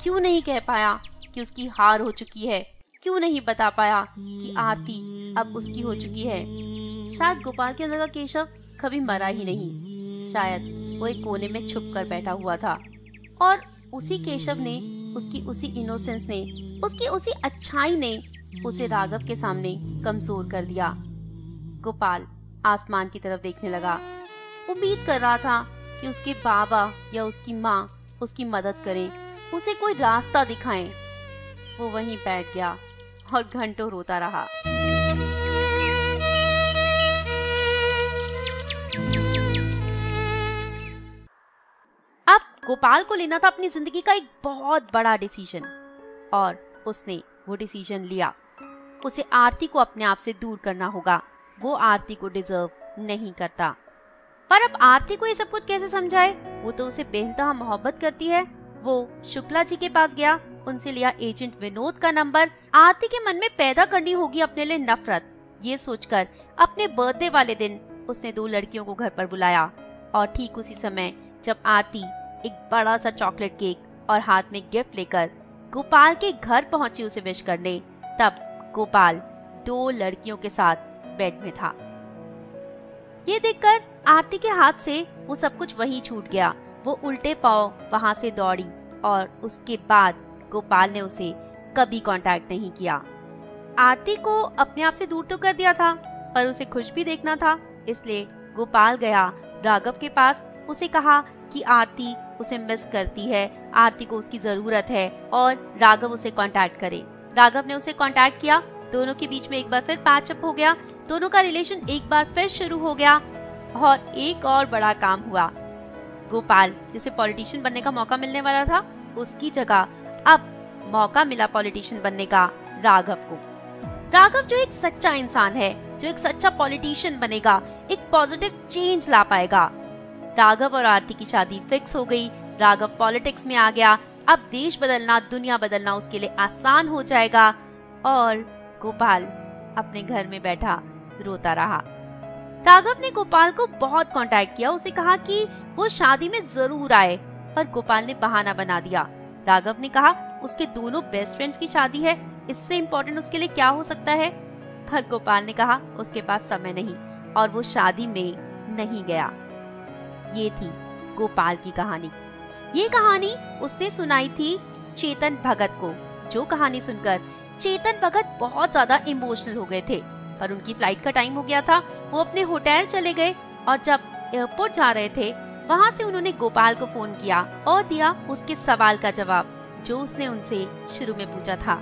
क्यों नहीं कह पाया कि उसकी हार हो चुकी है, क्यों नहीं बता पाया कि आरती अब उसकी हो चुकी है। शायद गोपाल के अंदर का केशव कभी मरा ही नहीं, शायद वो एक कोने में छुप कर बैठा हुआ था और उसी केशव ने, उसकी उसी इनोसेंस ने, उसकी उसी अच्छाई ने उसे राघव के सामने कमजोर कर दिया। गोपाल आसमान की तरफ देखने लगा। उम्मीद कर रहा था कि उसके बाबा या उसकी माँ उसकी मदद करें, उसे कोई रास्ता दिखाएं। वो वहीं बैठ गया और घंटों रोता रहा। अब गोपाल को लेना था अपनी जिंदगी का एक बहुत बड़ा डिसीजन, और उसने वो डिसीजन लिया। उसे आरती को अपने आप से दूर करना होगा। वो आरती को डिजर्व नहीं करता। पर अब आरती को ये सब कुछ कैसे समझाए? वो तो उसे बेइंतहा मोहब्बत करती है। वो शुक्ला जी के पास गया, उनसे लिया एजेंट विनोद का नंबर। आरती के मन में पैदा करनी होगी अपने लिए नफरत। ये सोचकर अपने बर्थडे वाले दिन उसने 2 लड़कियों को घर पर बुलाया और ठीक उसी समय जब आरती एक बड़ा सा चॉकलेट केक और हाथ में गिफ्ट लेकर गोपाल के घर पहुंची उसे विश करने, तब गोपाल 2 लड़कियों के साथ बेड में था। ये देखकर आरती के हाथ से वो सब कुछ वहीं छूट गया। वो उल्टे पांव वहां से दौड़ी और उसके बाद गोपाल ने उसे कभी कांटेक्ट नहीं किया। आरती को अपने आप से दूर तो कर दिया था, पर उसे खुश भी देखना था, इसलिए गोपाल गया राघव के पास। उसे कहा कि आरती उसे मिस करती है, आरती को उसकी जरूरत है और राघव उसे कांटेक्ट करे। राघव ने उसे कांटेक्ट किया, दोनों के बीच में एक बार फिर पैचअप हो गया, दोनों का रिलेशन एक बार फिर शुरू हो गया। और एक और बड़ा काम हुआ, गोपाल जिसे पॉलिटिशियन बनने का मौका मिलने वाला था, उसकी जगह अब मौका मिला पॉलिटिशियन बनने का राघव को। राघव जो एक सच्चा इंसान है, जो एक सच्चा पॉलिटिशियन बनेगा, एक पॉजिटिव चेंज ला पाएगा। राघव और आरती की शादी फिक्स हो गई। राघव पॉलिटिक्स में आ गया। अब देश बदलना, दुनिया बदलना उसके लिए आसान हो जाएगा। और गोपाल अपने घर में बैठा रोता रहा। राघव ने गोपाल को बहुत कांटेक्ट किया, उसे कहा कि वो शादी में जरूर आए, पर गोपाल ने बहाना बना दिया। राघव ने कहा उसके दोनों बेस्ट फ्रेंड्स की शादी है, इससे इम्पोर्टेंट उसके लिए क्या हो सकता है। पर गोपाल ने कहा उसके पास समय नहीं और वो शादी में नहीं गया। ये थी गोपाल की कहानी। ये कहानी उसने सुनाई थी चेतन भगत को, जो कहानी सुनकर चेतन भगत बहुत ज्यादा इमोशनल हो गए थे। पर उनकी फ्लाइट का टाइम हो गया था, वो अपने होटल चले गए और जब एयरपोर्ट जा रहे थे वहाँ से उन्होंने गोपाल को फोन किया और दिया उसके सवाल का जवाब जो उसने उनसे शुरू में पूछा था,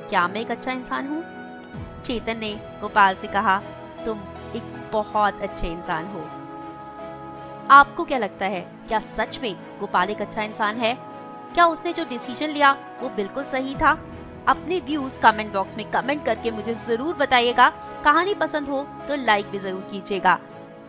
क्या मैं एक अच्छा इंसान हूँ? चेतन ने गोपाल से कहा, तुम एक बहुत अच्छे इंसान हो। आपको क्या लगता है, क्या सच में गोपाल एक अच्छा इंसान है? क्या उसने जो डिसीजन लिया वो बिल्कुल सही था? अपने व्यूज कमेंट बॉक्स में कमेंट करके मुझे जरूर बताइएगा। कहानी पसंद हो तो लाइक भी जरूर कीजिएगा।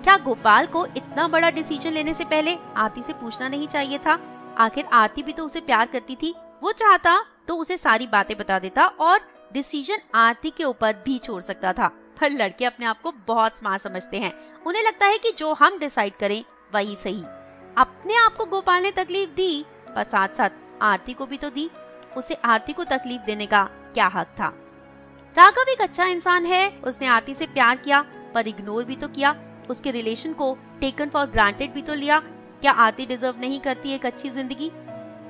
क्या गोपाल को इतना बड़ा डिसीजन लेने से पहले आरती से पूछना नहीं चाहिए था? आखिर आरती भी तो उसे प्यार करती थी। वो चाहता तो उसे सारी बातें बता देता और डिसीजन आरती के ऊपर भी छोड़ सकता था। पर लड़के अपने आप को बहुत स्मार्ट समझते हैं। उन्हें लगता है कि जो हम डिसाइड करें वही सही। अपने आप को गोपाल ने तकलीफ दी, पर साथ साथ आरती को भी तो दी। उसे आरती को तकलीफ देने का क्या हक था? राघव एक अच्छा इंसान है। उसने आरती से प्यार किया पर इग्नोर भी तो किया। उसके रिलेशन को टेकन फॉर ग्रांटेड भी तो लिया। क्या आरती डिजर्व नहीं करती एक अच्छी जिंदगी?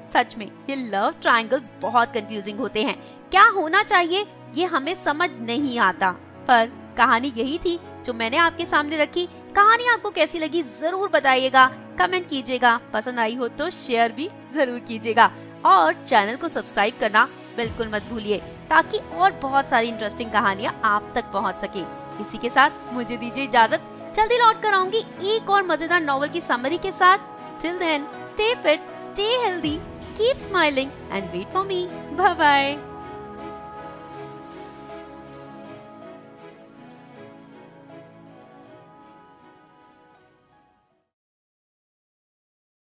सच में ये लव ट्रायंगल्स बहुत कंफ्यूजिंग होते हैं। क्या होना चाहिए ये हमें समझ नहीं आता। पर कहानी यही थी जो मैंने आपके सामने रखी। कहानी आपको कैसी लगी जरूर बताइएगा, कमेंट कीजिएगा। पसंद आई हो तो शेयर भी जरूर कीजिएगा और चैनल को सब्सक्राइब करना बिल्कुल मत भूलिए ताकि और बहुत सारी इंटरेस्टिंग कहानियाँ आप तक पहुँच सके। इसी के साथ मुझे दीजिए इजाजत। जल्दी लौट कर आऊंगी एक और मजेदार नॉवल की समरी के साथ। Till then, stay fit, stay healthy, keep smiling and wait for me. Bye bye.